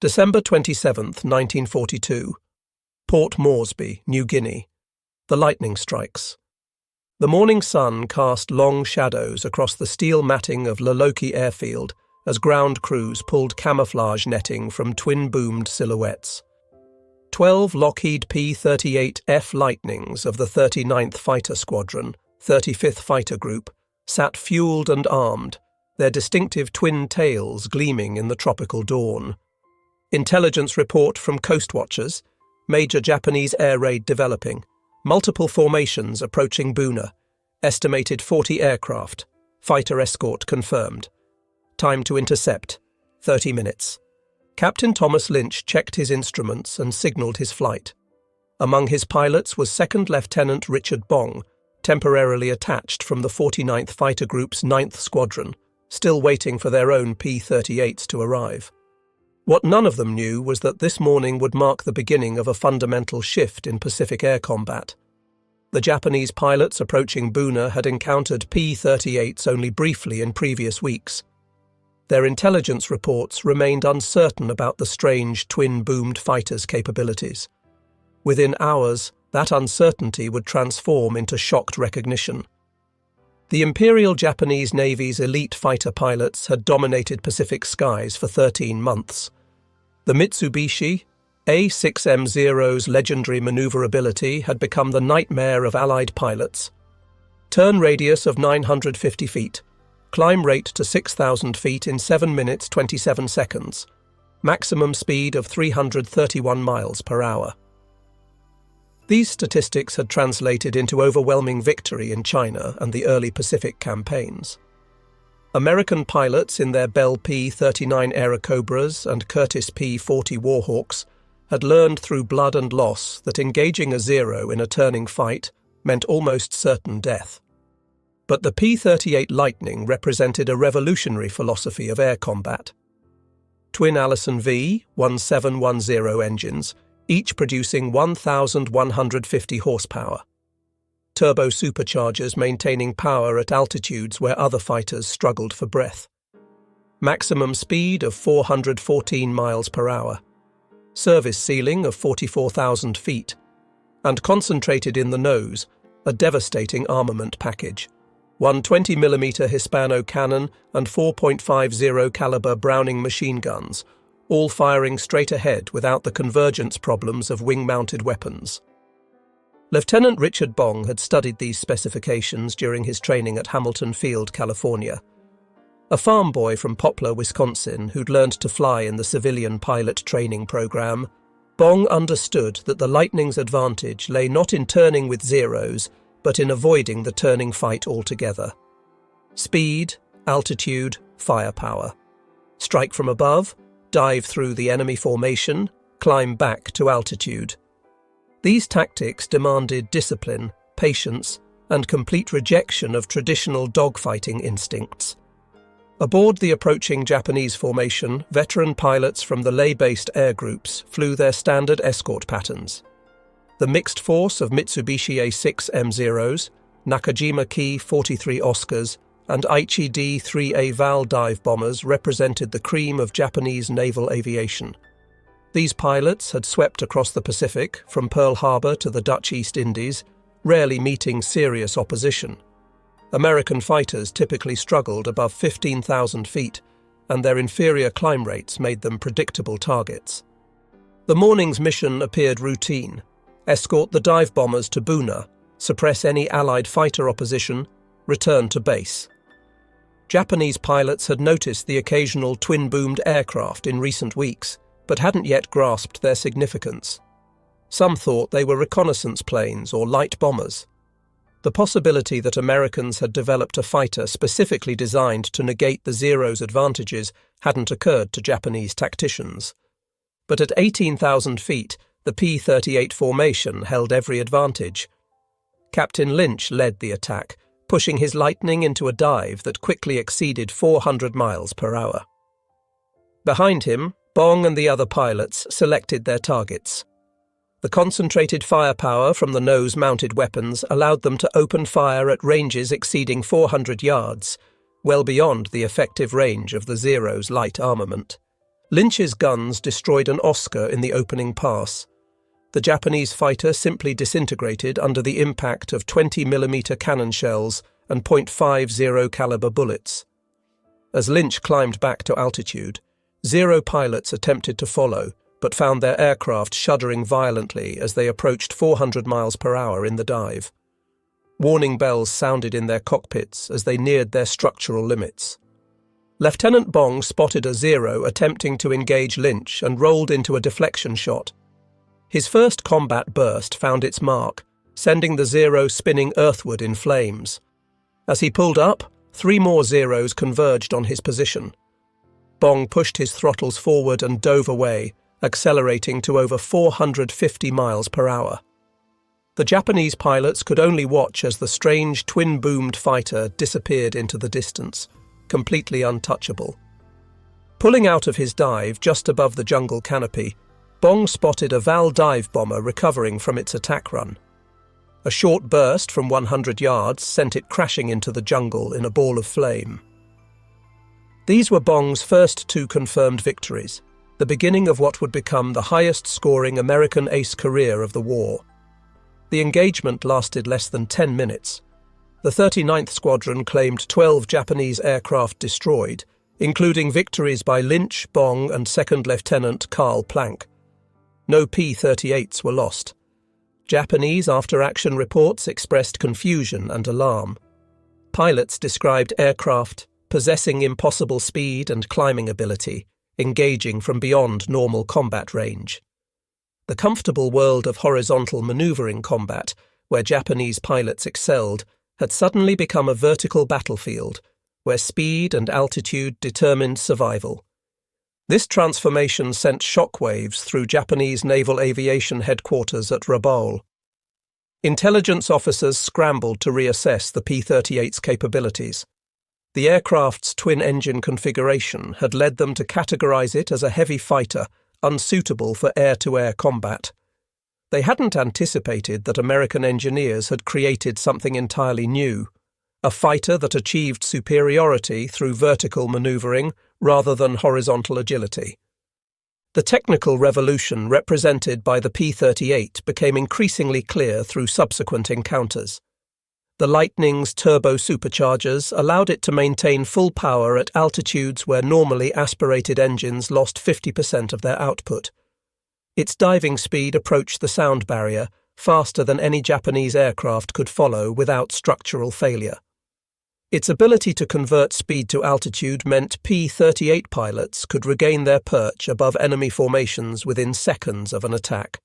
December 27th, 1942. Port Moresby, New Guinea. The lightning strikes. The morning sun cast long shadows across the steel matting of Laloki airfield as ground crews pulled camouflage netting from twin-boomed silhouettes. 12 Lockheed P-38 Lightnings of the 39th Fighter Squadron, 35th Fighter Group, sat fueled and armed, their distinctive twin tails gleaming in the tropical dawn. Intelligence report from coast watchers, major Japanese air raid developing, multiple formations approaching Buna, estimated 40 aircraft, fighter escort confirmed. Time to intercept, 30 minutes. Captain Thomas Lynch checked his instruments and signalled his flight. Among his pilots was Second Lieutenant Richard Bong, temporarily attached from the 49th Fighter Group's 9th Squadron, still waiting for their own P-38s to arrive. What none of them knew was that this morning would mark the beginning of a fundamental shift in Pacific air combat. The Japanese pilots approaching Buna had encountered P-38s only briefly in previous weeks. Their intelligence reports remained uncertain about the strange twin-boomed fighters' capabilities. Within hours, that uncertainty would transform into shocked recognition. The Imperial Japanese Navy's elite fighter pilots had dominated Pacific skies for 13 months. The Mitsubishi A6M Zero's legendary maneuverability had become the nightmare of Allied pilots. Turn radius of 950 feet, climb rate to 6,000 feet in 7 minutes 27 seconds, maximum speed of 331 miles per hour. These statistics had translated into overwhelming victory in China and the early Pacific campaigns. American pilots in their Bell P-39 Airacobras and Curtiss P-40 Warhawks had learned through blood and loss that engaging a Zero in a turning fight meant almost certain death. But the P-38 Lightning represented a revolutionary philosophy of air combat. Twin Allison V-1710 engines, each producing 1,150 horsepower. Turbo superchargers maintaining power at altitudes where other fighters struggled for breath. Maximum speed of 414 miles per hour. Service ceiling of 44,000 feet. And concentrated in the nose, a devastating armament package. One 20mm Hispano cannon and 4.50 caliber Browning machine guns, all firing straight ahead without the convergence problems of wing-mounted weapons. Lieutenant Richard Bong had studied these specifications during his training at Hamilton Field, California. A farm boy from Poplar, Wisconsin, who'd learned to fly in the civilian pilot training program, Bong understood that the Lightning's advantage lay not in turning with Zeros, but in avoiding the turning fight altogether. Speed, altitude, firepower. Strike from above, dive through the enemy formation, climb back to altitude. These tactics demanded discipline, patience, and complete rejection of traditional dogfighting instincts. Aboard the approaching Japanese formation, veteran pilots from the lay-based air groups flew their standard escort patterns. The mixed force of Mitsubishi A6M Zeros, Nakajima Ki 43 Oscars, and Aichi D-3A Val dive bombers represented the cream of Japanese naval aviation. These pilots had swept across the Pacific, from Pearl Harbor to the Dutch East Indies, rarely meeting serious opposition. American fighters typically struggled above 15,000 feet, and their inferior climb rates made them predictable targets. The morning's mission appeared routine: escort the dive bombers to Buna, suppress any Allied fighter opposition, return to base. Japanese pilots had noticed the occasional twin-boomed aircraft in recent weeks, but hadn't yet grasped their significance. Some thought they were reconnaissance planes or light bombers. The possibility that Americans had developed a fighter specifically designed to negate the Zero's advantages hadn't occurred to Japanese tacticians. But at 18,000 feet, the P-38 formation held every advantage. Captain Lynch led the attack, pushing his Lightning into a dive that quickly exceeded 400 miles per hour. Behind him, Bong and the other pilots selected their targets. The concentrated firepower from the nose-mounted weapons allowed them to open fire at ranges exceeding 400 yards, well beyond the effective range of the Zero's light armament. Lynch's guns destroyed an Oscar in the opening pass. The Japanese fighter simply disintegrated under the impact of 20mm cannon shells and .50 caliber bullets. As Lynch climbed back to altitude, Zero pilots attempted to follow, but found their aircraft shuddering violently as they approached 400 miles per hour in the dive. Warning bells sounded in their cockpits as they neared their structural limits. Lieutenant Bong spotted a Zero attempting to engage Lynch and rolled into a deflection shot. His first combat burst found its mark, sending the Zero spinning earthward in flames. As he pulled up, 3 more Zeros converged on his position. Bong pushed his throttles forward and dove away, accelerating to over 450 miles per hour. The Japanese pilots could only watch as the strange twin-boomed fighter disappeared into the distance, completely untouchable. Pulling out of his dive just above the jungle canopy, Bong spotted a Val dive bomber recovering from its attack run. A short burst from 100 yards sent it crashing into the jungle in a ball of flame. These were Bong's first 2 confirmed victories, the beginning of what would become the highest-scoring American ace career of the war. The engagement lasted less than 10 minutes. The 39th Squadron claimed 12 Japanese aircraft destroyed, including victories by Lynch, Bong, and Second Lieutenant Carl Planck. No P-38s were lost. Japanese after-action reports expressed confusion and alarm. Pilots described aircraft possessing impossible speed and climbing ability, engaging from beyond normal combat range. The comfortable world of horizontal maneuvering combat, where Japanese pilots excelled, had suddenly become a vertical battlefield, where speed and altitude determined survival. This transformation sent shockwaves through Japanese naval aviation headquarters at Rabaul. Intelligence officers scrambled to reassess the P-38's capabilities. The aircraft's twin-engine configuration had led them to categorize it as a heavy fighter, unsuitable for air-to-air combat. They hadn't anticipated that American engineers had created something entirely new, a fighter that achieved superiority through vertical maneuvering rather than horizontal agility. The technical revolution represented by the P-38 became increasingly clear through subsequent encounters. The Lightning's turbo-superchargers allowed it to maintain full power at altitudes where normally aspirated engines lost 50% of their output. Its diving speed approached the sound barrier faster than any Japanese aircraft could follow without structural failure. Its ability to convert speed to altitude meant P-38 pilots could regain their perch above enemy formations within seconds of an attack.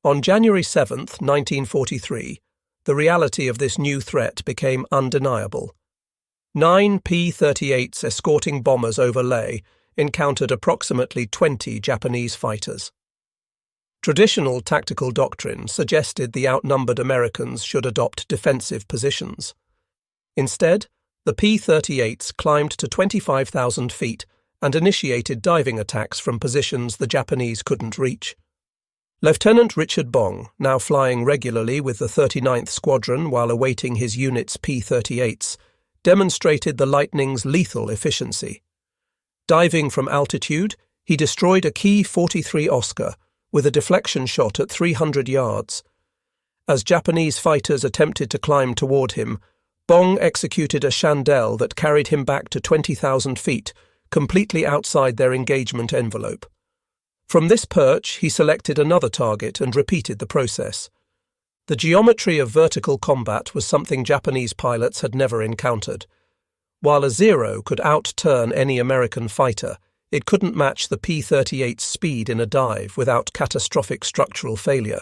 On January 7, 1943, the reality of this new threat became undeniable. 9 P-38s escorting bombers over Leh encountered approximately 20 Japanese fighters. Traditional tactical doctrine suggested the outnumbered Americans should adopt defensive positions. Instead, the P-38s climbed to 25,000 feet and initiated diving attacks from positions the Japanese couldn't reach. Lieutenant Richard Bong, now flying regularly with the 39th Squadron while awaiting his unit's P-38s, demonstrated the Lightning's lethal efficiency. Diving from altitude, he destroyed a Ki 43 Oscar with a deflection shot at 300 yards. As Japanese fighters attempted to climb toward him, Bong executed a chandelle that carried him back to 20,000 feet, completely outside their engagement envelope. From this perch, he selected another target and repeated the process. The geometry of vertical combat was something Japanese pilots had never encountered. While a Zero could outturn any American fighter, it couldn't match the P-38's speed in a dive without catastrophic structural failure.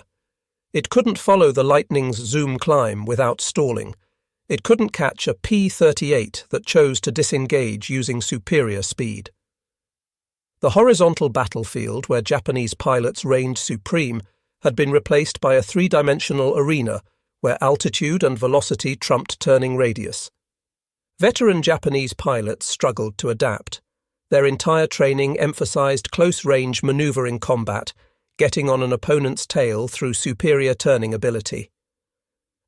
It couldn't follow the Lightning's zoom climb without stalling. It couldn't catch a P-38 that chose to disengage using superior speed. The horizontal battlefield where Japanese pilots reigned supreme had been replaced by a three-dimensional arena where altitude and velocity trumped turning radius. Veteran Japanese pilots struggled to adapt. Their entire training emphasized close-range maneuvering combat, getting on an opponent's tail through superior turning ability.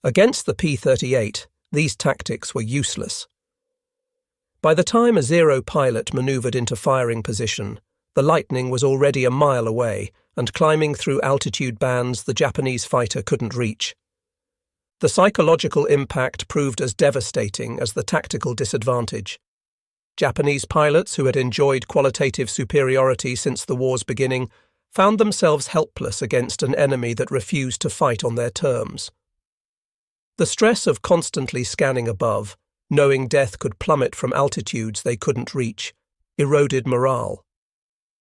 Against the P-38, these tactics were useless. By the time a Zero pilot maneuvered into firing position, The Lightning was already a mile away and climbing through altitude bands the Japanese fighter couldn't reach. The psychological impact proved as devastating as the tactical disadvantage. Japanese pilots who had enjoyed qualitative superiority since the war's beginning found themselves helpless against an enemy that refused to fight on their terms. The stress of constantly scanning above, knowing death could plummet from altitudes they couldn't reach, eroded morale.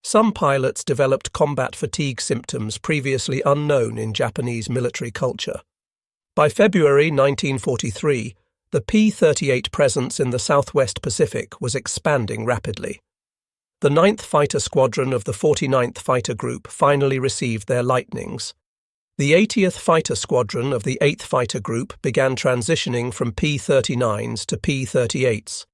Some pilots developed combat fatigue symptoms previously unknown in Japanese military culture. By February 1943, the P-38 presence in the Southwest Pacific was expanding rapidly. The 9th Fighter Squadron of the 49th Fighter Group finally received their Lightnings. The 80th Fighter Squadron of the 8th Fighter Group began transitioning from P-39s to P-38s.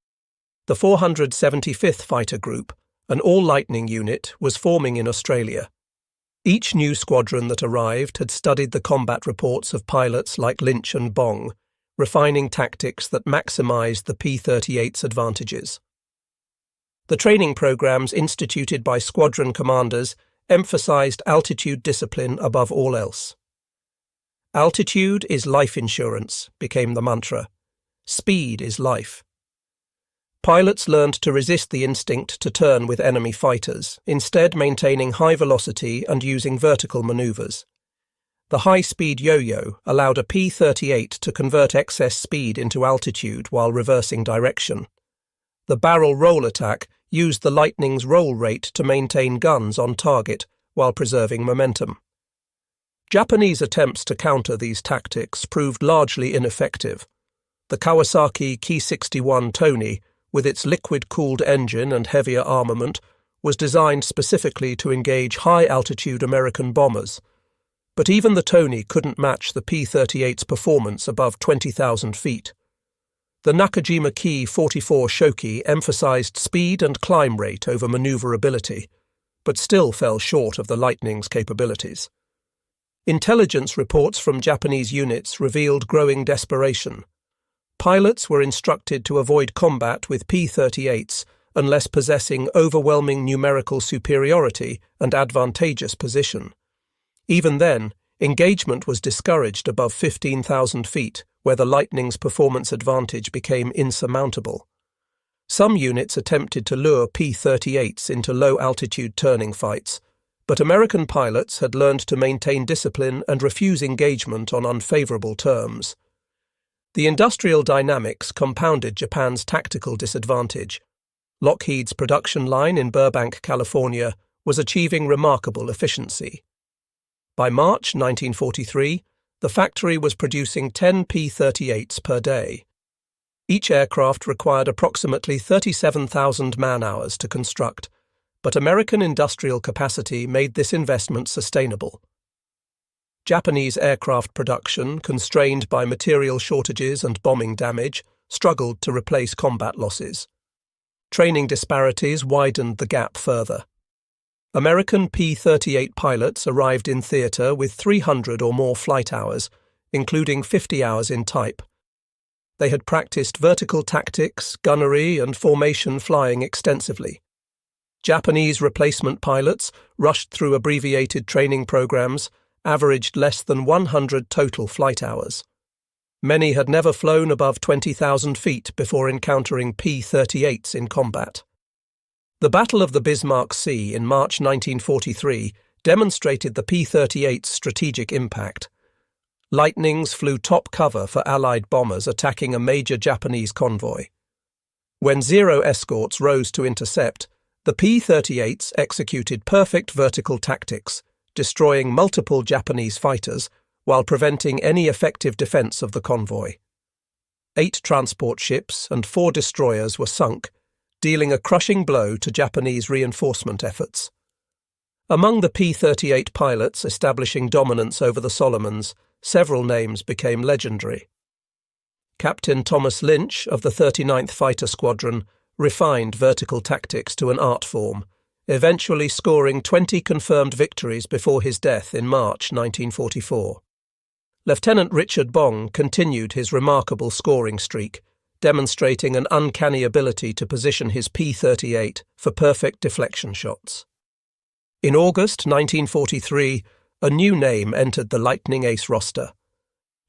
The 475th Fighter Group, an all-Lightning unit, was forming in Australia. Each new squadron that arrived had studied the combat reports of pilots like Lynch and Bong, refining tactics that maximised the P-38's advantages. The training programs instituted by squadron commanders emphasised altitude discipline above all else. Altitude is life insurance became the mantra. Speed is life. Pilots learned to resist the instinct to turn with enemy fighters, instead maintaining high velocity and using vertical manoeuvres. The high-speed yo-yo allowed a P-38 to convert excess speed into altitude while reversing direction. The barrel roll attack used the Lightning's roll rate to maintain guns on target while preserving momentum. Japanese attempts to counter these tactics proved largely ineffective. The Kawasaki Ki-61 Tony, with its liquid-cooled engine and heavier armament, was designed specifically to engage high-altitude American bombers. But even the Tony couldn't match the P-38's performance above 20,000 feet. The Nakajima Ki-44 Shoki emphasized speed and climb rate over maneuverability, but still fell short of the Lightning's capabilities. Intelligence reports from Japanese units revealed growing desperation. Pilots were instructed to avoid combat with P-38s unless possessing overwhelming numerical superiority and advantageous position. Even then, engagement was discouraged above 15,000 feet, where the Lightning's performance advantage became insurmountable. Some units attempted to lure P-38s into low-altitude turning fights, but American pilots had learned to maintain discipline and refuse engagement on unfavorable terms. The industrial dynamics compounded Japan's tactical disadvantage. Lockheed's production line in Burbank, California, was achieving remarkable efficiency. By March 1943, the factory was producing 10 P-38s per day. Each aircraft required approximately 37,000 man-hours to construct, but American industrial capacity made this investment sustainable. Japanese aircraft production, constrained by material shortages and bombing damage, struggled to replace combat losses. Training disparities widened the gap further. American P-38 pilots arrived in theatre with 300 or more flight hours, including 50 hours in type. They had practiced vertical tactics, gunnery, and formation flying extensively. Japanese replacement pilots, rushed through abbreviated training programs, averaged less than 100 total flight hours. Many had never flown above 20,000 feet before encountering P-38s in combat. The Battle of the Bismarck Sea in March 1943 demonstrated the P-38's strategic impact. Lightnings flew top cover for Allied bombers attacking a major Japanese convoy. When Zero escorts rose to intercept, the P-38s executed perfect vertical tactics, destroying multiple Japanese fighters while preventing any effective defense of the convoy. 8 transport ships and 4 destroyers were sunk, dealing a crushing blow to Japanese reinforcement efforts. Among the P-38 pilots establishing dominance over the Solomons, several names became legendary. Captain Thomas Lynch of the 39th Fighter Squadron refined vertical tactics to an art form, eventually scoring 20 confirmed victories before his death in March 1944. Lieutenant Richard Bong continued his remarkable scoring streak, demonstrating an uncanny ability to position his P-38 for perfect deflection shots. In August 1943, a new name entered the Lightning Ace roster.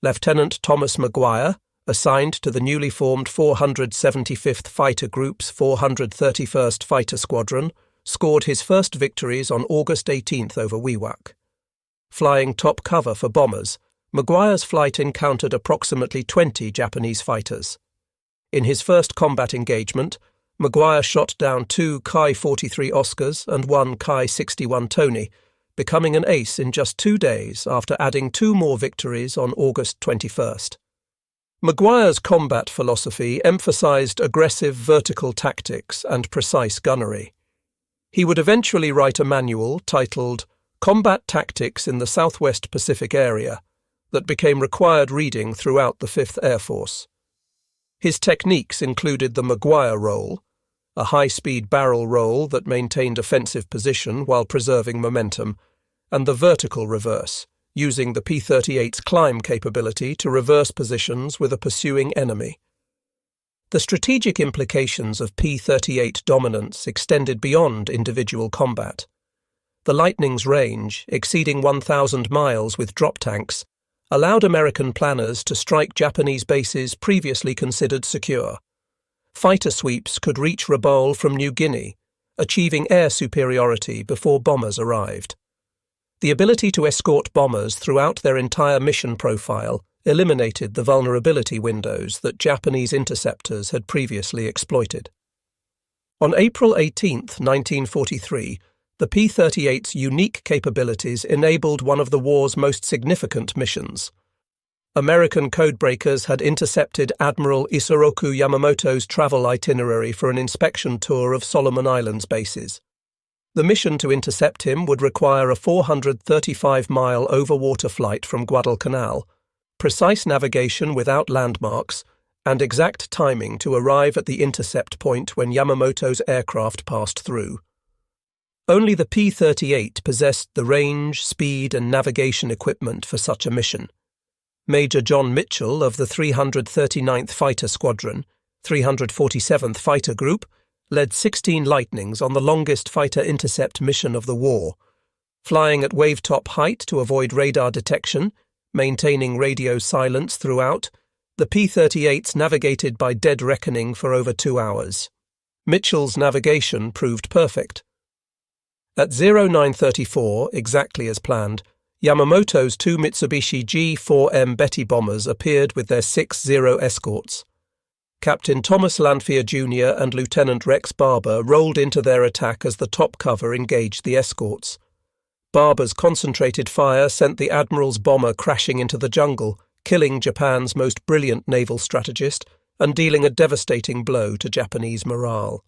Lieutenant Thomas Maguire, assigned to the newly formed 475th Fighter Group's 431st Fighter Squadron, scored his first victories on August 18th over Wewak. Flying top cover for bombers, Maguire's flight encountered approximately 20 Japanese fighters. In his first combat engagement, Maguire shot down 2 Ki-43 Oscars and 1 Ki-61 Tony, becoming an ace in just 2 days after adding 2 more victories on August 21st. Maguire's combat philosophy emphasized aggressive vertical tactics and precise gunnery. He would eventually write a manual titled Combat Tactics in the Southwest Pacific Area that became required reading throughout the 5th Air Force. His techniques included the Maguire roll, a high-speed barrel roll that maintained offensive position while preserving momentum, and the vertical reverse, using the P-38's climb capability to reverse positions with a pursuing enemy. The strategic implications of P-38 dominance extended beyond individual combat. The Lightning's range, exceeding 1,000 miles with drop tanks, allowed American planners to strike Japanese bases previously considered secure. Fighter sweeps could reach Rabaul from New Guinea, achieving air superiority before bombers arrived. The ability to escort bombers throughout their entire mission profile eliminated the vulnerability windows that Japanese interceptors had previously exploited. On April 18, 1943, the P-38's unique capabilities enabled one of the war's most significant missions. American codebreakers had intercepted Admiral Isoroku Yamamoto's travel itinerary for an inspection tour of Solomon Islands bases. The mission to intercept him would require a 435-mile overwater flight from Guadalcanal, precise navigation without landmarks, and exact timing to arrive at the intercept point when Yamamoto's aircraft passed through. Only the P-38 possessed the range, speed, and navigation equipment for such a mission. Major John Mitchell of the 339th Fighter Squadron, 347th Fighter Group, led 16 Lightnings on the longest fighter intercept mission of the war. Flying at wave-top height to avoid radar detection, maintaining radio silence throughout, the P-38s navigated by dead reckoning for over 2 hours. Mitchell's navigation proved perfect. At 0934, exactly as planned, Yamamoto's 2 Mitsubishi G4M Betty bombers appeared with their 6 Zero escorts. Captain Thomas Lanphier Jr. and Lieutenant Rex Barber rolled into their attack as the top cover engaged the escorts. Barber's concentrated fire sent the Admiral's bomber crashing into the jungle, killing Japan's most brilliant naval strategist and dealing a devastating blow to Japanese morale.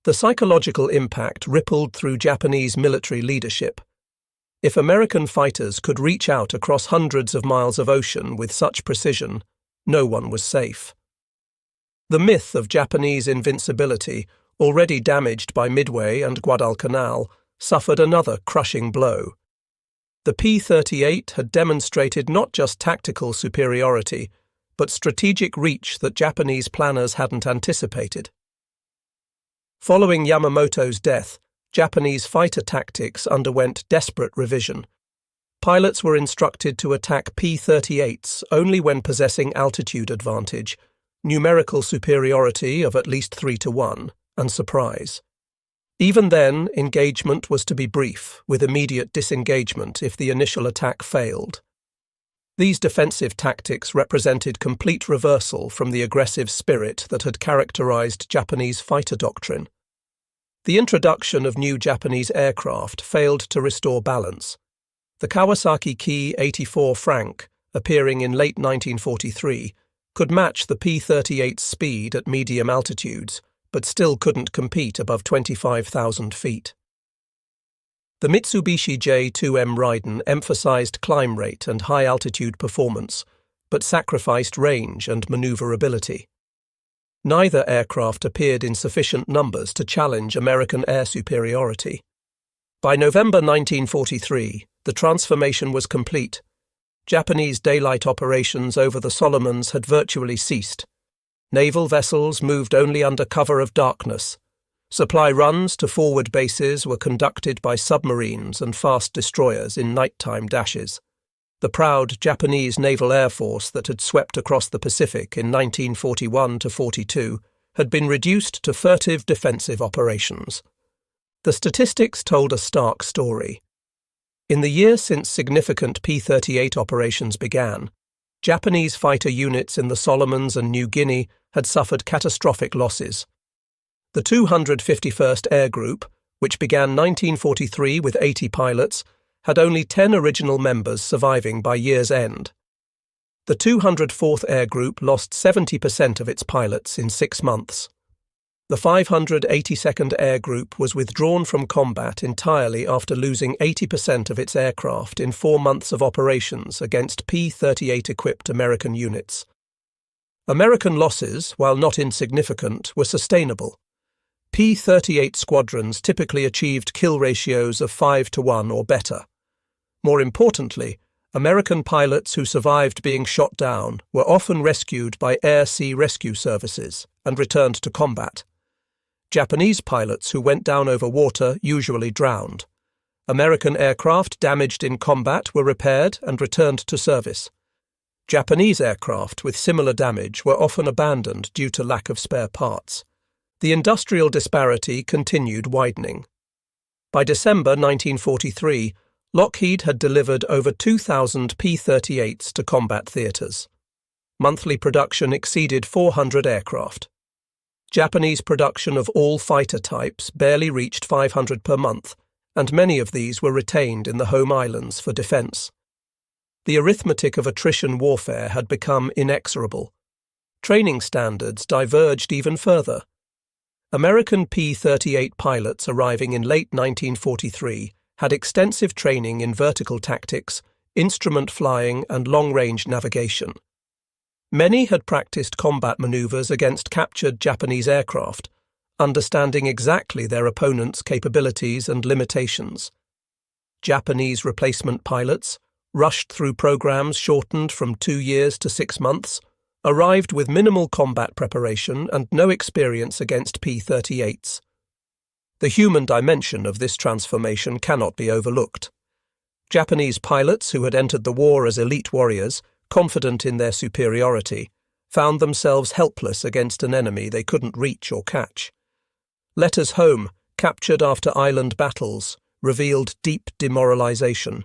The psychological impact rippled through Japanese military leadership. If American fighters could reach out across hundreds of miles of ocean with such precision, no one was safe. The myth of Japanese invincibility, already damaged by Midway and Guadalcanal, suffered another crushing blow. The P-38 had demonstrated not just tactical superiority, but strategic reach that Japanese planners hadn't anticipated. Following Yamamoto's death, Japanese fighter tactics underwent desperate revision. Pilots were instructed to attack P-38s only when possessing altitude advantage, numerical superiority of at least 3-1, and surprise. Even then, engagement was to be brief, with immediate disengagement if the initial attack failed. These defensive tactics represented complete reversal from the aggressive spirit that had characterized Japanese fighter doctrine. The introduction of new Japanese aircraft failed to restore balance. The Kawasaki Ki-84 Frank, appearing in late 1943, could match the P-38's speed at medium altitudes, but still couldn't compete above 25,000 feet. The Mitsubishi J2M Raiden emphasized climb rate and high-altitude performance, but sacrificed range and maneuverability. Neither aircraft appeared in sufficient numbers to challenge American air superiority. By November 1943, the transformation was complete. Japanese daylight operations over the Solomons had virtually ceased. Naval vessels moved only under cover of darkness. Supply runs to forward bases were conducted by submarines and fast destroyers in nighttime dashes. The proud Japanese Naval Air Force that had swept across the Pacific in 1941–42 had been reduced to furtive defensive operations. The statistics told a stark story. In the year since significant P-38 operations began, Japanese fighter units in the Solomons and New Guinea had suffered catastrophic losses. The 251st Air Group, which began 1943 with 80 pilots, had only 10 original members surviving by year's end. The 204th Air Group lost 70% of its pilots in 6 months. The 582nd Air Group was withdrawn from combat entirely after losing 80% of its aircraft in 4 months of operations against P-38-equipped American units. American losses, while not insignificant, were sustainable. P-38 squadrons typically achieved kill ratios of 5-to-1 or better. More importantly, American pilots who survived being shot down were often rescued by air-sea rescue services and returned to combat. Japanese pilots who went down over water usually drowned. American aircraft damaged in combat were repaired and returned to service. Japanese aircraft with similar damage were often abandoned due to lack of spare parts. The industrial disparity continued widening. By December 1943, Lockheed had delivered over 2,000 P-38s to combat theatres. Monthly production exceeded 400 aircraft. Japanese production of all fighter types barely reached 500 per month, and many of these were retained in the home islands for defence. The arithmetic of attrition warfare had become inexorable. Training standards diverged even further. American P-38 pilots arriving in late 1943 had extensive training in vertical tactics, instrument flying, and long-range navigation. Many had practiced combat maneuvers against captured Japanese aircraft, understanding exactly their opponent's capabilities and limitations. Japanese replacement pilots, rushed through programs shortened from 2 years to 6 months, arrived with minimal combat preparation and no experience against P-38s. The human dimension of this transformation cannot be overlooked. Japanese pilots who had entered the war as elite warriors, confident in their superiority, found themselves helpless against an enemy they couldn't reach or catch. Letters home, captured after island battles, revealed deep demoralization.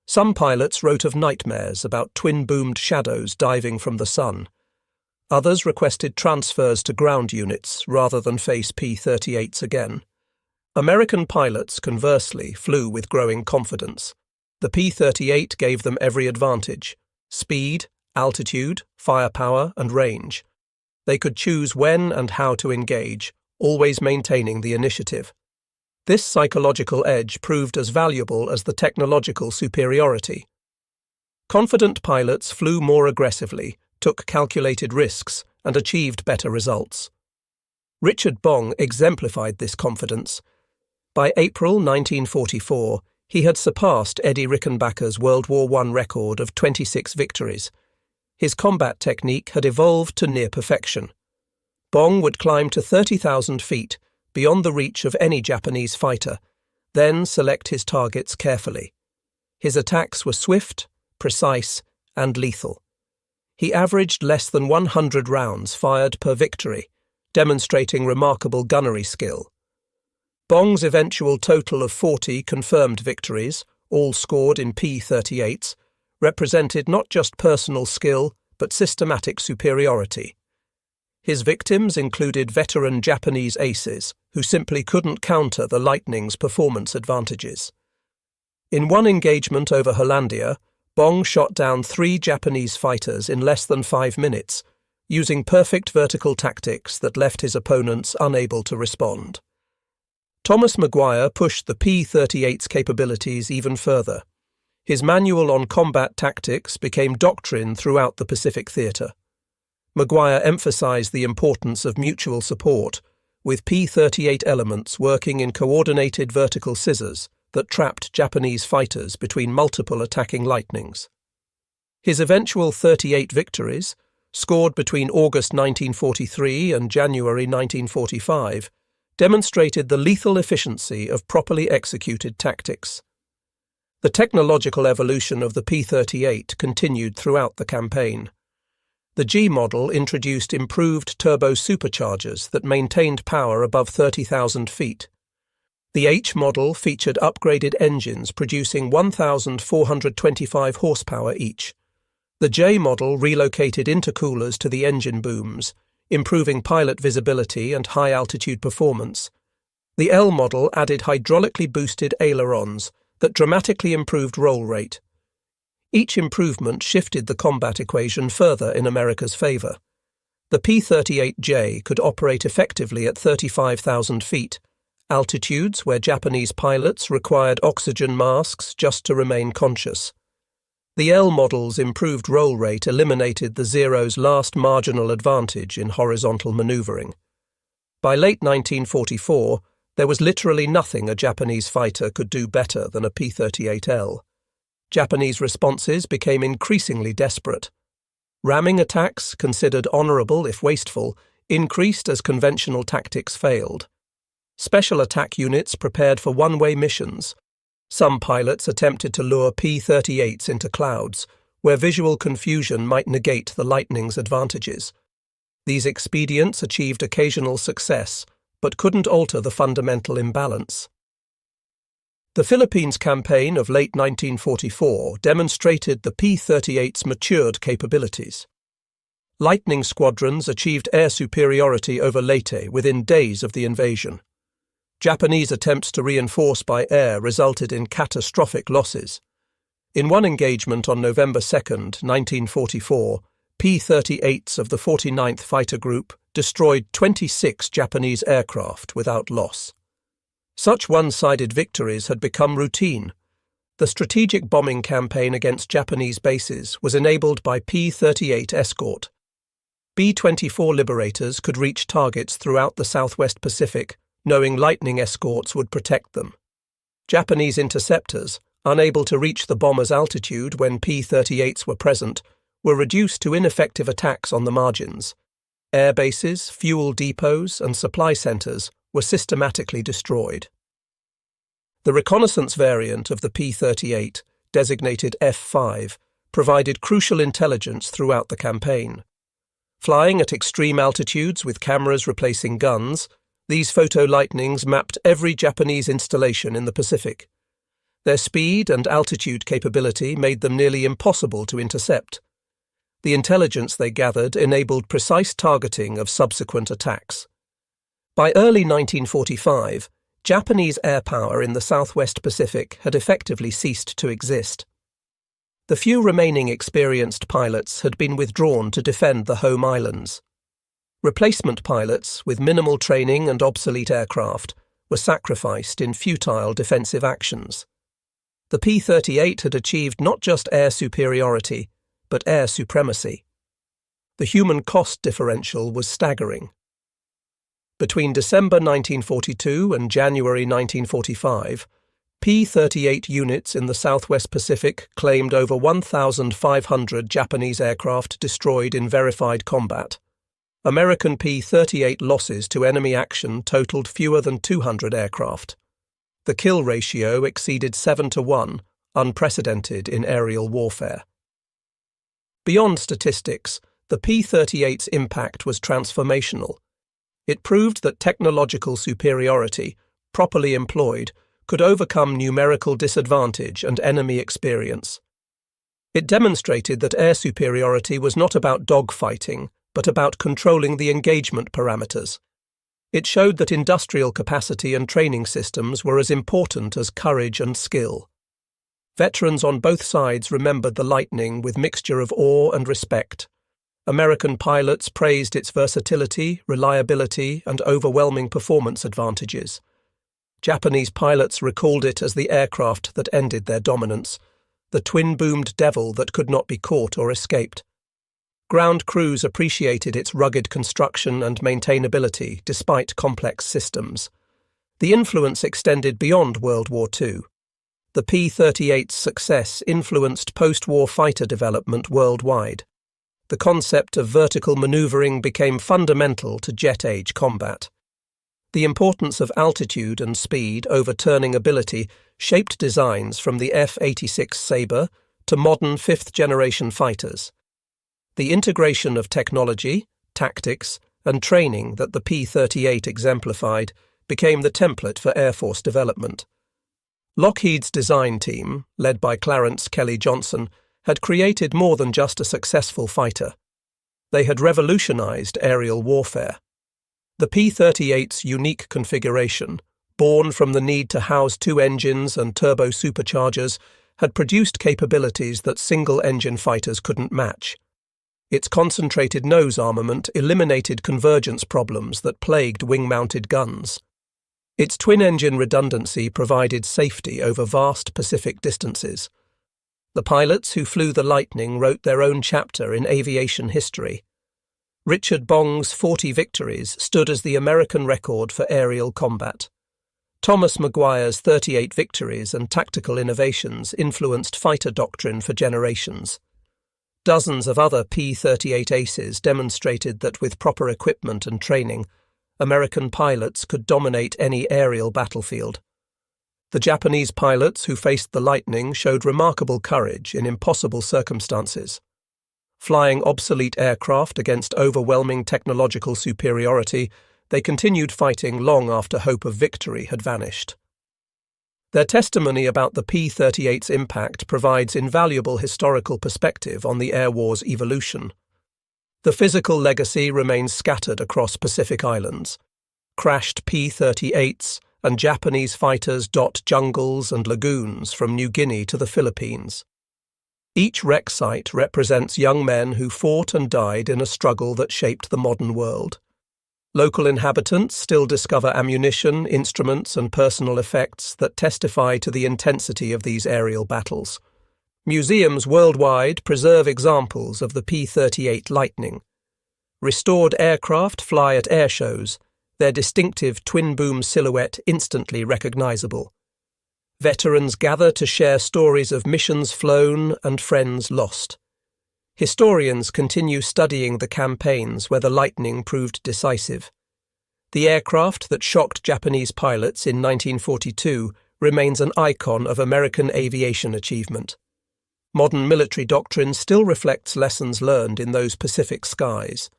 Some pilots wrote of nightmares about twin-boomed shadows diving from the sun. Others requested transfers to ground units rather than face P-38s again. American pilots, conversely, flew with growing confidence. The P-38 gave them every advantage: speed, altitude, firepower, and range. They could choose when and how to engage, always maintaining the initiative. This psychological edge proved as valuable as the technological superiority. Confident pilots flew more aggressively, took calculated risks, and achieved better results. Richard Bong exemplified this confidence. By April 1944, he had surpassed Eddie Rickenbacker's World War I record of 26 victories. His combat technique had evolved to near perfection. Bong would climb to 30,000 feet, beyond the reach of any Japanese fighter, then select his targets carefully. His attacks were swift, precise, and lethal. He averaged less than 100 rounds fired per victory, demonstrating remarkable gunnery skill. Bong's eventual total of 40 confirmed victories, all scored in P-38s, represented not just personal skill, but systematic superiority. His victims included veteran Japanese aces, who simply couldn't counter the Lightning's performance advantages. In one engagement over Hollandia, Bong shot down 3 Japanese fighters in less than 5 minutes, using perfect vertical tactics that left his opponents unable to respond. Thomas Maguire pushed the P-38's capabilities even further. His manual on combat tactics became doctrine throughout the Pacific theatre. Maguire emphasized the importance of mutual support, with P-38 elements working in coordinated vertical scissors that trapped Japanese fighters between multiple attacking Lightnings. His eventual 38 victories, scored between August 1943 and January 1945, demonstrated the lethal efficiency of properly executed tactics. The technological evolution of the P-38 continued throughout the campaign. The G model introduced improved turbo superchargers that maintained power above 30,000 feet. The H model featured upgraded engines producing 1,425 horsepower each. The J model relocated intercoolers to the engine booms, improving pilot visibility and high-altitude performance. The L model added hydraulically boosted ailerons that dramatically improved roll rate. Each improvement shifted the combat equation further in America's favor. The P-38J could operate effectively at 35,000 feet, altitudes where Japanese pilots required oxygen masks just to remain conscious. The L model's improved roll rate eliminated the Zero's last marginal advantage in horizontal maneuvering. By late 1944, there was literally nothing a Japanese fighter could do better than a P-38L. Japanese responses became increasingly desperate. Ramming attacks, considered honorable if wasteful, increased as conventional tactics failed. Special attack units prepared for one-way missions. Some pilots attempted to lure P-38s into clouds, where visual confusion might negate the Lightning's advantages. These expedients achieved occasional success, but couldn't alter the fundamental imbalance. The Philippines campaign of late 1944 demonstrated the P-38's matured capabilities. Lightning squadrons achieved air superiority over Leyte within days of the invasion. Japanese attempts to reinforce by air resulted in catastrophic losses. In one engagement on November 2, 1944, P-38s of the 49th Fighter Group destroyed 26 Japanese aircraft without loss. Such one-sided victories had become routine. The strategic bombing campaign against Japanese bases was enabled by P-38 escort. B-24 Liberators could reach targets throughout the Southwest Pacific, knowing Lightning escorts would protect them. Japanese interceptors, unable to reach the bomber's altitude when P-38s were present, were reduced to ineffective attacks on the margins. Air bases, fuel depots, and supply centers were systematically destroyed. The reconnaissance variant of the P-38, designated F-5, provided crucial intelligence throughout the campaign. Flying at extreme altitudes with cameras replacing guns, these photo-lightnings mapped every Japanese installation in the Pacific. Their speed and altitude capability made them nearly impossible to intercept. The intelligence they gathered enabled precise targeting of subsequent attacks. By early 1945, Japanese air power in the Southwest Pacific had effectively ceased to exist. The few remaining experienced pilots had been withdrawn to defend the home islands. Replacement pilots, with minimal training and obsolete aircraft, were sacrificed in futile defensive actions. The P-38 had achieved not just air superiority, but air supremacy. The human cost differential was staggering. Between December 1942 and January 1945, P-38 units in the Southwest Pacific claimed over 1,500 Japanese aircraft destroyed in verified combat. American P-38 losses to enemy action totaled fewer than 200 aircraft. The kill ratio exceeded 7-1, unprecedented in aerial warfare. Beyond statistics, the P-38's impact was transformational. It proved that technological superiority, properly employed, could overcome numerical disadvantage and enemy experience. It demonstrated that air superiority was not about dogfighting, but about controlling the engagement parameters. It showed that industrial capacity and training systems were as important as courage and skill. Veterans on both sides remembered the Lightning with mixture of awe and respect. American pilots praised its versatility, reliability, and overwhelming performance advantages. Japanese pilots recalled it as the aircraft that ended their dominance, the twin-boomed devil that could not be caught or escaped. Ground crews appreciated its rugged construction and maintainability despite complex systems. The influence extended beyond World War II. The P-38's success influenced post-war fighter development worldwide. The concept of vertical maneuvering became fundamental to jet-age combat. The importance of altitude and speed over turning ability shaped designs from the F-86 Sabre to modern fifth-generation fighters. The integration of technology, tactics, and training that the P-38 exemplified became the template for Air Force development. Lockheed's design team, led by Clarence Kelly Johnson, had created more than just a successful fighter. They had revolutionized aerial warfare. The P-38's unique configuration, born from the need to house two engines and turbo superchargers, had produced capabilities that single-engine fighters couldn't match. Its concentrated nose armament eliminated convergence problems that plagued wing-mounted guns. Its twin-engine redundancy provided safety over vast Pacific distances. The pilots who flew the Lightning wrote their own chapter in aviation history. Richard Bong's 40 victories stood as the American record for aerial combat. Thomas Maguire's 38 victories and tactical innovations influenced fighter doctrine for generations. Dozens of other P-38 aces demonstrated that with proper equipment and training, American pilots could dominate any aerial battlefield. The Japanese pilots who faced the Lightning showed remarkable courage in impossible circumstances. Flying obsolete aircraft against overwhelming technological superiority, they continued fighting long after hope of victory had vanished. Their testimony about the P-38's impact provides invaluable historical perspective on the air war's evolution. The physical legacy remains scattered across Pacific islands. Crashed P-38s and Japanese fighters dot jungles and lagoons from New Guinea to the Philippines. Each wreck site represents young men who fought and died in a struggle that shaped the modern world. Local inhabitants still discover ammunition, instruments, and personal effects that testify to the intensity of these aerial battles. Museums worldwide preserve examples of the P-38 Lightning. Restored aircraft fly at air shows, their distinctive twin-boom silhouette instantly recognizable. Veterans gather to share stories of missions flown and friends lost. Historians continue studying the campaigns where the Lightning proved decisive. The aircraft that shocked Japanese pilots in 1942 remains an icon of American aviation achievement. Modern military doctrine still reflects lessons learned in those Pacific skies.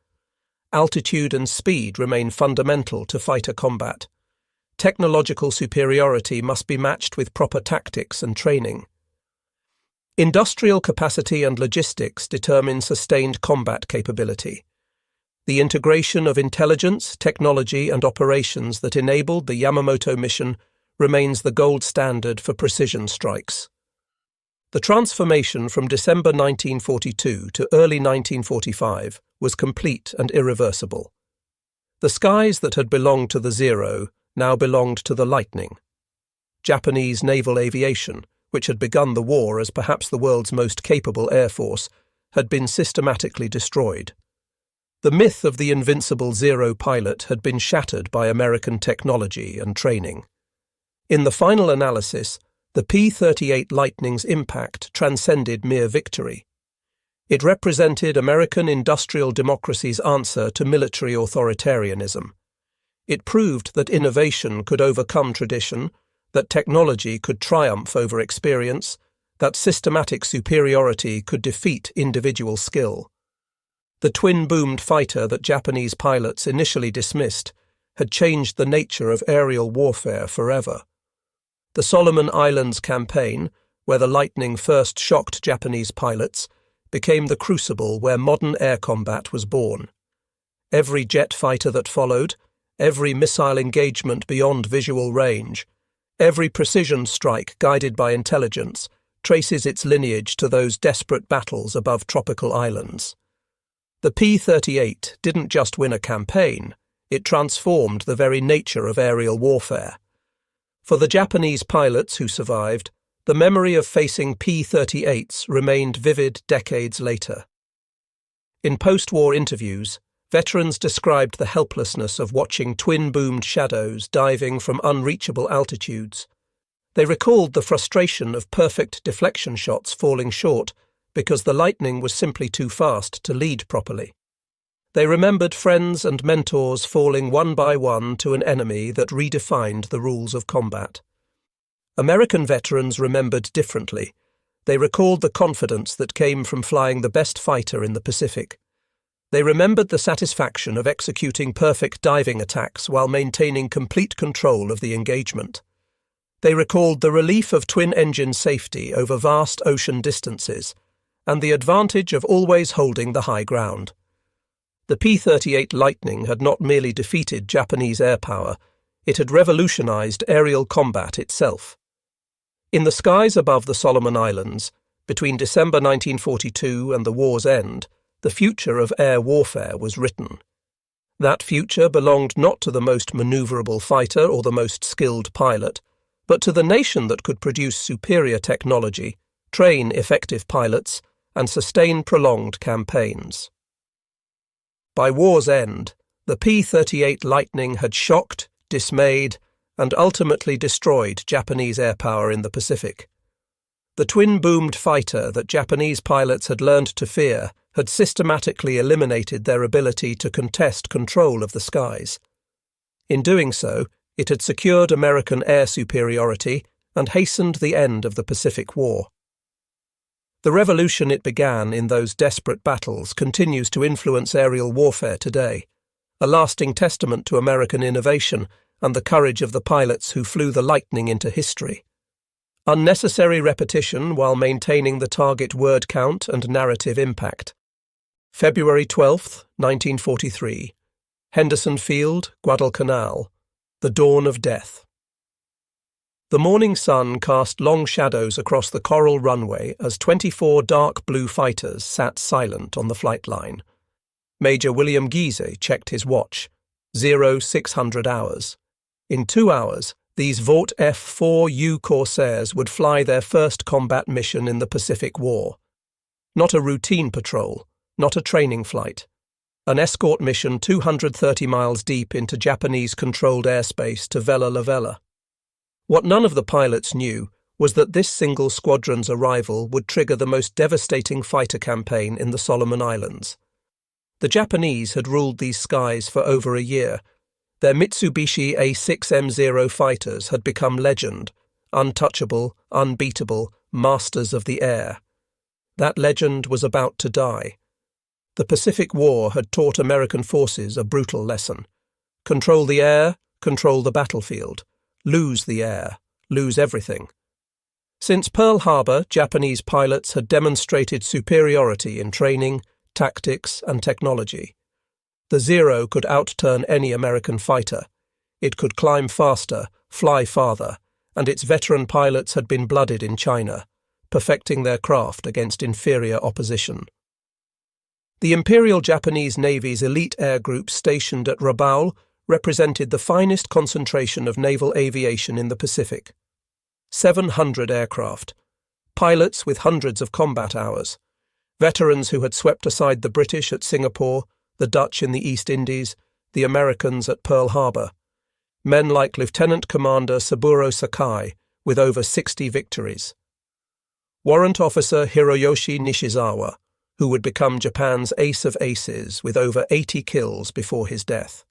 Altitude and speed remain fundamental to fighter combat. Technological superiority must be matched with proper tactics and training. Industrial capacity and logistics determine sustained combat capability. The integration of intelligence, technology, and operations that enabled the Yamamoto mission remains the gold standard for precision strikes. The transformation from December 1942 to early 1945 was complete and irreversible. The skies that had belonged to the Zero now belonged to the Lightning. Japanese naval aviation, which had begun the war as perhaps the world's most capable air force, had been systematically destroyed. The myth of the invincible Zero pilot had been shattered by American technology and training. In the final analysis, the P-38 Lightning's impact transcended mere victory. It represented American industrial democracy's answer to military authoritarianism. It proved that innovation could overcome tradition, that technology could triumph over experience, that systematic superiority could defeat individual skill. The twin-boomed fighter that Japanese pilots initially dismissed had changed the nature of aerial warfare forever. The Solomon Islands campaign, where the Lightning first shocked Japanese pilots, became the crucible where modern air combat was born. Every jet fighter that followed, every missile engagement beyond visual range, every precision strike guided by intelligence traces its lineage to those desperate battles above tropical islands. The P-38 didn't just win a campaign, it transformed the very nature of aerial warfare. For the Japanese pilots who survived, the memory of facing P-38s remained vivid decades later. In post-war interviews, veterans described the helplessness of watching twin-boomed shadows diving from unreachable altitudes. They recalled the frustration of perfect deflection shots falling short because the Lightning was simply too fast to lead properly. They remembered friends and mentors falling one by one to an enemy that redefined the rules of combat. American veterans remembered differently. They recalled the confidence that came from flying the best fighter in the Pacific. They remembered the satisfaction of executing perfect diving attacks while maintaining complete control of the engagement. They recalled the relief of twin-engine safety over vast ocean distances and the advantage of always holding the high ground. The P-38 Lightning had not merely defeated Japanese air power, it had revolutionized aerial combat itself. In the skies above the Solomon Islands, between December 1942 and the war's end, the future of air warfare was written. That future belonged not to the most maneuverable fighter or the most skilled pilot, but to the nation that could produce superior technology, train effective pilots, and sustain prolonged campaigns. By war's end, the P-38 Lightning had shocked, dismayed, and ultimately destroyed Japanese air power in the Pacific. The twin-boomed fighter that Japanese pilots had learned to fear had systematically eliminated their ability to contest control of the skies. In doing so, it had secured American air superiority and hastened the end of the Pacific War. The revolution it began in those desperate battles continues to influence aerial warfare today, a lasting testament to American innovation and the courage of the pilots who flew the Lightning into history. Unnecessary repetition while maintaining the target word count and narrative impact. February 12, 1943. Henderson Field, Guadalcanal. The dawn of death. The morning sun cast long shadows across the coral runway as 24 dark blue fighters sat silent on the flight line. Major William Giese checked his watch. 0600 hours. In 2 hours, these Vought F-4U Corsairs would fly their first combat mission in the Pacific War. Not a routine patrol, not a training flight. An escort mission 230 miles deep into Japanese-controlled airspace to Vella La Vella. What none of the pilots knew was that this single squadron's arrival would trigger the most devastating fighter campaign in the Solomon Islands. The Japanese had ruled these skies for over a year. Their Mitsubishi A6M Zero fighters had become legend, untouchable, unbeatable, masters of the air. That legend was about to die. The Pacific War had taught American forces a brutal lesson. Control the air, control the battlefield. Lose the air, lose everything. Since Pearl Harbor, Japanese pilots had demonstrated superiority in training, tactics, and technology. The Zero could outturn any American fighter. It could climb faster, fly farther, and its veteran pilots had been blooded in China, perfecting their craft against inferior opposition. The Imperial Japanese Navy's elite air group stationed at Rabaul represented the finest concentration of naval aviation in the Pacific. 700 aircraft, pilots with hundreds of combat hours, veterans who had swept aside the British at Singapore, the Dutch in the East Indies, the Americans at Pearl Harbor, men like Lieutenant Commander Saburo Sakai with over 60 victories. Warrant Officer Hiroyoshi Nishizawa, who would become Japan's ace of aces with over 80 kills before his death.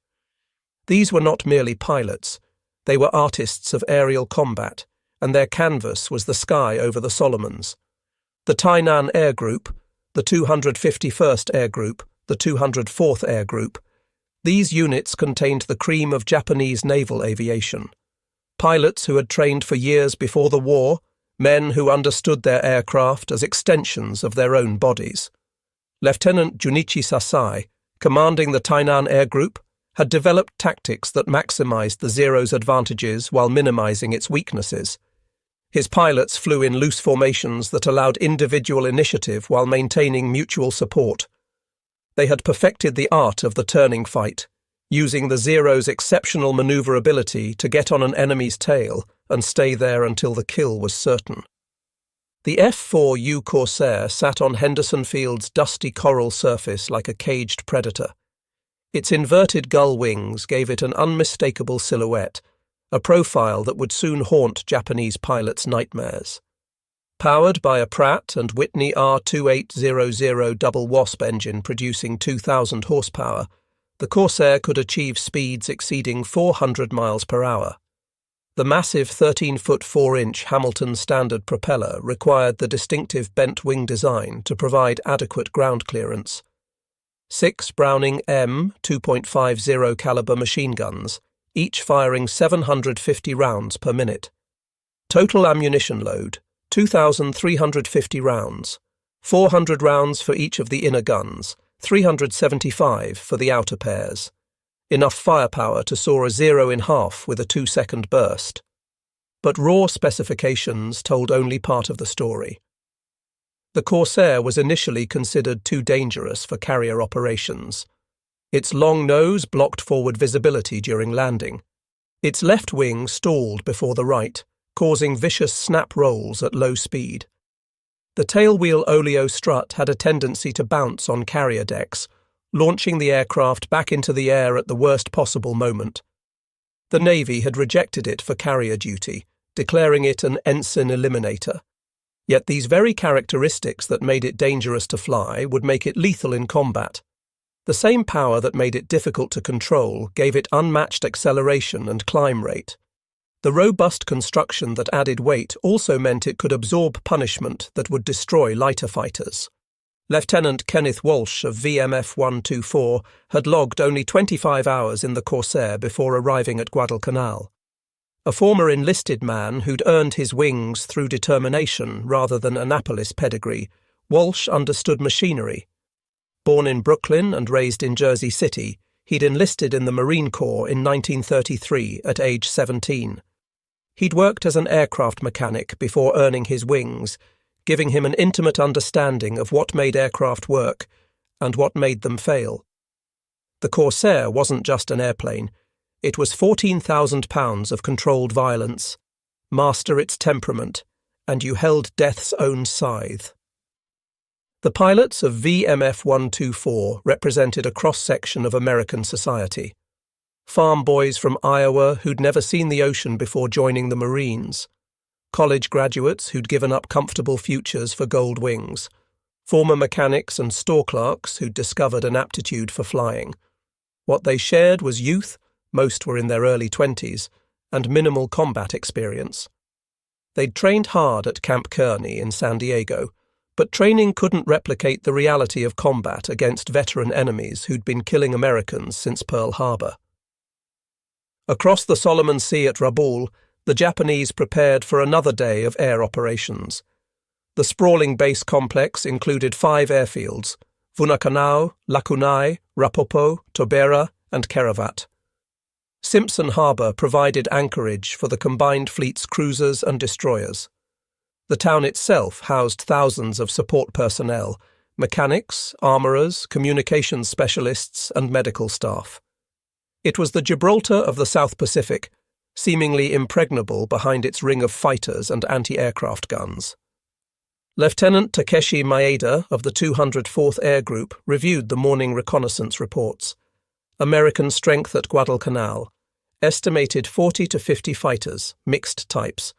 These were not merely pilots, they were artists of aerial combat, and their canvas was the sky over the Solomons. The Tainan Air Group, the 251st Air Group, the 204th Air Group, these units contained the cream of Japanese naval aviation. Pilots who had trained for years before the war, men who understood their aircraft as extensions of their own bodies. Lieutenant Junichi Sasai, commanding the Tainan Air Group, had developed tactics that maximized the Zero's advantages while minimizing its weaknesses. His pilots flew in loose formations that allowed individual initiative while maintaining mutual support. They had perfected the art of the turning fight, using the Zero's exceptional maneuverability to get on an enemy's tail and stay there until the kill was certain. The F-4U Corsair sat on Henderson Field's dusty coral surface like a caged predator. Its inverted gull wings gave it an unmistakable silhouette, a profile that would soon haunt Japanese pilots' nightmares. Powered by a Pratt & Whitney R2800 double Wasp engine producing 2,000 horsepower, the Corsair could achieve speeds exceeding 400 miles per hour. The massive 13-foot 4-inch Hamilton standard propeller required the distinctive bent wing design to provide adequate ground clearance. 6 Browning M 2.50 caliber machine guns, each firing 750 rounds per minute. Total ammunition load, 2,350 rounds, 400 rounds for each of the inner guns, 375 for the outer pairs. Enough firepower to saw a Zero in half with a 2-second burst. But raw specifications told only part of the story. The Corsair was initially considered too dangerous for carrier operations. Its long nose blocked forward visibility during landing. Its left wing stalled before the right, causing vicious snap rolls at low speed. The tailwheel oleo strut had a tendency to bounce on carrier decks, launching the aircraft back into the air at the worst possible moment. The Navy had rejected it for carrier duty, declaring it an ensign eliminator. Yet these very characteristics that made it dangerous to fly would make it lethal in combat. The same power that made it difficult to control gave it unmatched acceleration and climb rate. The robust construction that added weight also meant it could absorb punishment that would destroy lighter fighters. Lieutenant Kenneth Walsh of VMF 124 had logged only 25 hours in the Corsair before arriving at Guadalcanal. A former enlisted man who'd earned his wings through determination rather than Annapolis pedigree, Walsh understood machinery. Born in Brooklyn and raised in Jersey City, he'd enlisted in the Marine Corps in 1933 at age 17. He'd worked as an aircraft mechanic before earning his wings, giving him an intimate understanding of what made aircraft work and what made them fail. The Corsair wasn't just an airplane. It was 14,000 pounds of controlled violence. Master its temperament, and you held death's own scythe. The pilots of VMF 124 represented a cross-section of American society. Farm boys from Iowa who'd never seen the ocean before joining the Marines. College graduates who'd given up comfortable futures for gold wings. Former mechanics and store clerks who'd discovered an aptitude for flying. What they shared was youth, most were in their early 20s, and minimal combat experience. They'd trained hard at Camp Kearney in San Diego, but training couldn't replicate the reality of combat against veteran enemies who'd been killing Americans since Pearl Harbor. Across the Solomon Sea at Rabaul, the Japanese prepared for another day of air operations. The sprawling base complex included 5 airfields: Vunakanau, Lakunai, Rapopo, Tobera, and Keravat. Simpson Harbour provided anchorage for the combined fleet's cruisers and destroyers. The town itself housed thousands of support personnel, mechanics, armourers, communications specialists, and medical staff. It was the Gibraltar of the South Pacific, seemingly impregnable behind its ring of fighters and anti-aircraft guns. Lieutenant Takeshi Maeda of the 204th Air Group reviewed the morning reconnaissance reports. American strength at Guadalcanal, estimated 40 to 50 fighters, mixed types.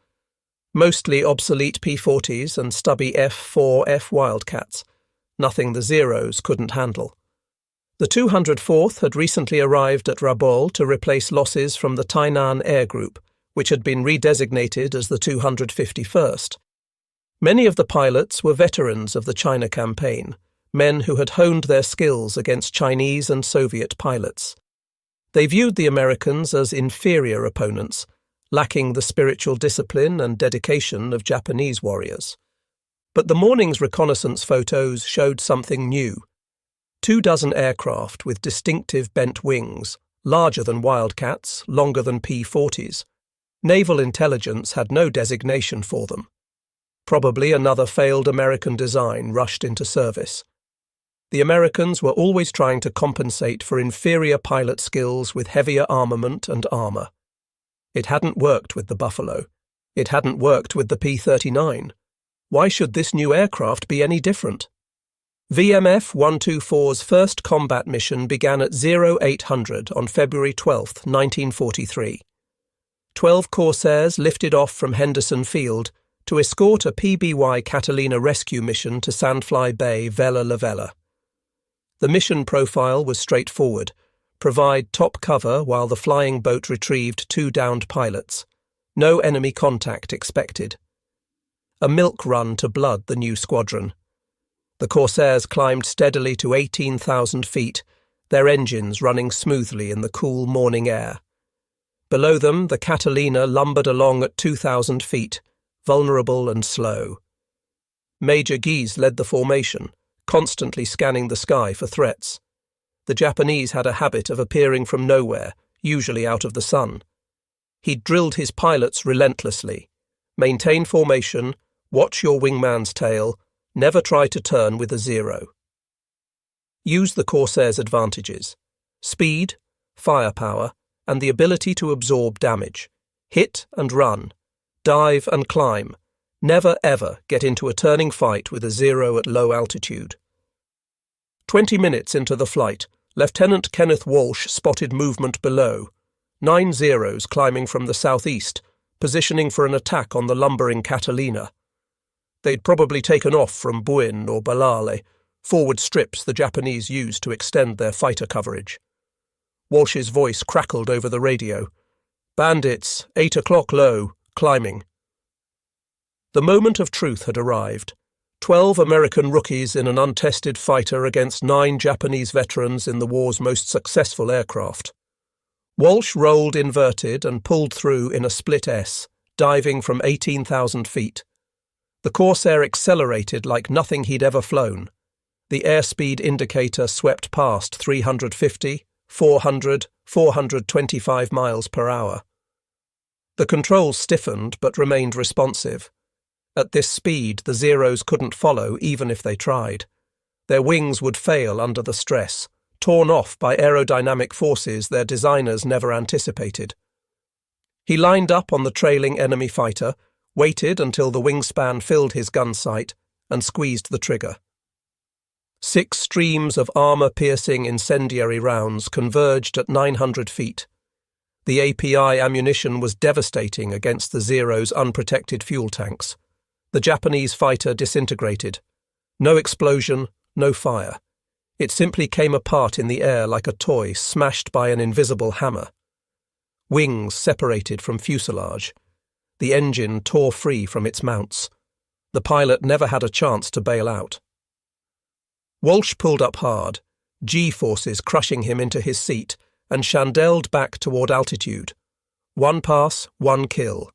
Mostly obsolete P-40s and stubby F-4F Wildcats, nothing the Zeros couldn't handle. The 204th had recently arrived at Rabaul to replace losses from the Tainan Air Group, which had been redesignated as the 251st. Many of the pilots were veterans of the China campaign, men who had honed their skills against Chinese and Soviet pilots. They viewed the Americans as inferior opponents, lacking the spiritual discipline and dedication of Japanese warriors. But the morning's reconnaissance photos showed something new. 24 aircraft with distinctive bent wings, larger than Wildcats, longer than P-40s. Naval intelligence had no designation for them. Probably another failed American design rushed into service. The Americans were always trying to compensate for inferior pilot skills with heavier armament and armour. It hadn't worked with the Buffalo. It hadn't worked with the P-39. Why should this new aircraft be any different? VMF 124's first combat mission began at 0800 on February 12, 1943. 12 Corsairs lifted off from Henderson Field, to escort a PBY Catalina rescue mission to Sandfly Bay, Vella La Vella. The mission profile was straightforward: provide top cover while the flying boat retrieved 2 downed pilots. No enemy contact expected. A milk run to blood the new squadron. The Corsairs climbed steadily to 18,000 feet, their engines running smoothly in the cool morning air. Below them, the Catalina lumbered along at 2,000 feet, vulnerable and slow. Major Guise led the formation, constantly scanning the sky for threats. The Japanese had a habit of appearing from nowhere, usually out of the sun. He'd drilled his pilots relentlessly. Maintain formation, watch your wingman's tail, never try to turn with a zero. Use the Corsairs' advantages: speed, firepower, and the ability to absorb damage. Hit and run. Dive and climb. Never ever get into a turning fight with a zero at low altitude. 20 minutes into the flight, Lieutenant Kenneth Walsh spotted movement below. 9 Zeros climbing from the southeast, positioning for an attack on the lumbering Catalina. They'd probably taken off from Buin or Balale, forward strips the Japanese used to extend their fighter coverage. Walsh's voice crackled over the radio. "Bandits, 8 o'clock low, climbing." The moment of truth had arrived. 12 American rookies in an untested fighter against 9 Japanese veterans in the war's most successful aircraft. Walsh rolled inverted and pulled through in a split S, diving from 18,000 feet. The Corsair accelerated like nothing he'd ever flown. The airspeed indicator swept past 350, 400, 425 miles per hour. The controls stiffened but remained responsive. At this speed, the Zeros couldn't follow even if they tried. Their wings would fail under the stress, torn off by aerodynamic forces their designers never anticipated. He lined up on the trailing enemy fighter, waited until the wingspan filled his gun sight, and squeezed the trigger. 6 streams of armor-piercing incendiary rounds converged at 900 feet. The API ammunition was devastating against the Zero's unprotected fuel tanks. The Japanese fighter disintegrated. No explosion, no fire. It simply came apart in the air like a toy smashed by an invisible hammer. Wings separated from fuselage. The engine tore free from its mounts. The pilot never had a chance to bail out. Walsh pulled up hard, G-forces crushing him into his seat, and chandelled back toward altitude. 1 pass, 1 kill.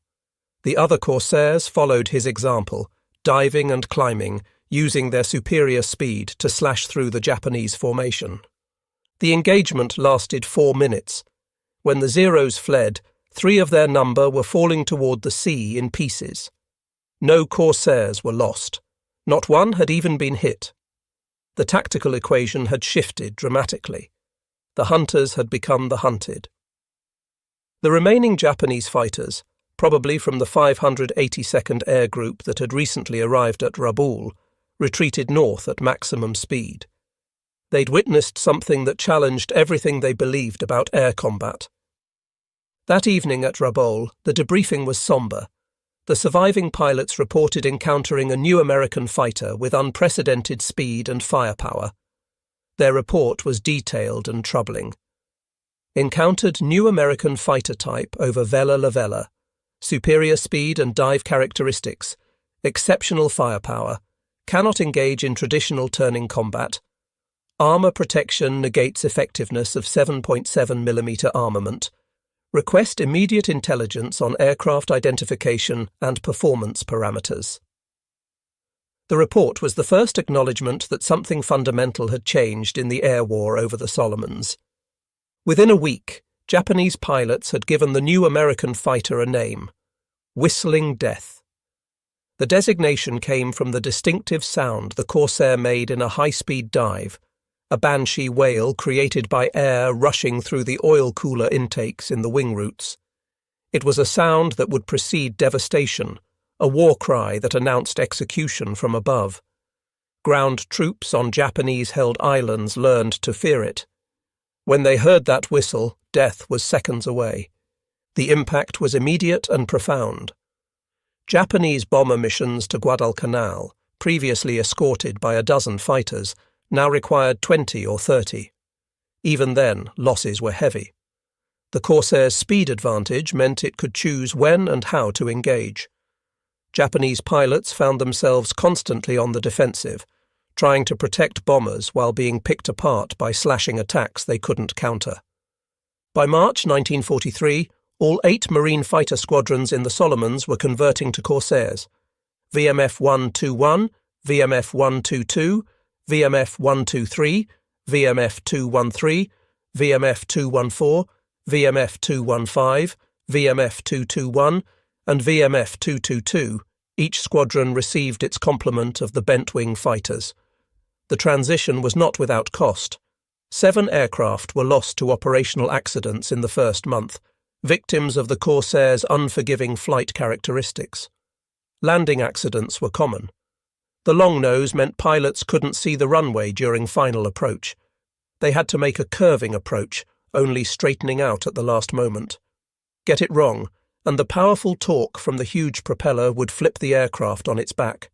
The other Corsairs followed his example, diving and climbing, using their superior speed to slash through the Japanese formation. The engagement lasted 4 minutes. When the Zeros fled, 3 of their number were falling toward the sea in pieces. No Corsairs were lost. Not one had even been hit. The tactical equation had shifted dramatically. The hunters had become the hunted. The remaining Japanese fighters, probably from the 582nd Air Group that had recently arrived at Rabaul, retreated north at maximum speed. They'd witnessed something that challenged everything they believed about air combat. That evening at Rabaul, the debriefing was somber. The surviving pilots reported encountering a new American fighter with unprecedented speed and firepower. Their report was detailed and troubling. Encountered new American fighter type over Vella La Vella. Superior speed and dive characteristics, exceptional firepower, cannot engage in traditional turning combat. Armor protection negates effectiveness of 7.7mm armament. Request immediate intelligence on aircraft identification and performance parameters. The report was the first acknowledgement that something fundamental had changed in the air war over the Solomons. Within a week, Japanese pilots had given the new American fighter a name: Whistling Death. The designation came from the distinctive sound the Corsair made in a high-speed dive, a banshee wail created by air rushing through the oil cooler intakes in the wing roots. It was a sound that would precede devastation, a war cry that announced execution from above. Ground troops on Japanese-held islands learned to fear it. When they heard that whistle, death was seconds away. The impact was immediate and profound. Japanese bomber missions to Guadalcanal, previously escorted by a dozen fighters, now required 20 or 30. Even then, losses were heavy. The Corsair's speed advantage meant it could choose when and how to engage. Japanese pilots found themselves constantly on the defensive, trying to protect bombers while being picked apart by slashing attacks they couldn't counter. By March 1943, all 8 Marine fighter squadrons in the Solomons were converting to Corsairs: VMF 121, VMF 122, VMF 123, VMF 213, VMF 214, VMF 215, VMF 221, and VMF 222. Each squadron received its complement of the bent-wing fighters. The transition was not without cost. 7 aircraft were lost to operational accidents in the first month, victims of the Corsair's unforgiving flight characteristics. Landing accidents were common. The long nose meant pilots couldn't see the runway during final approach. They had to make a curving approach, only straightening out at the last moment. Get it wrong, and the powerful torque from the huge propeller would flip the aircraft on its back.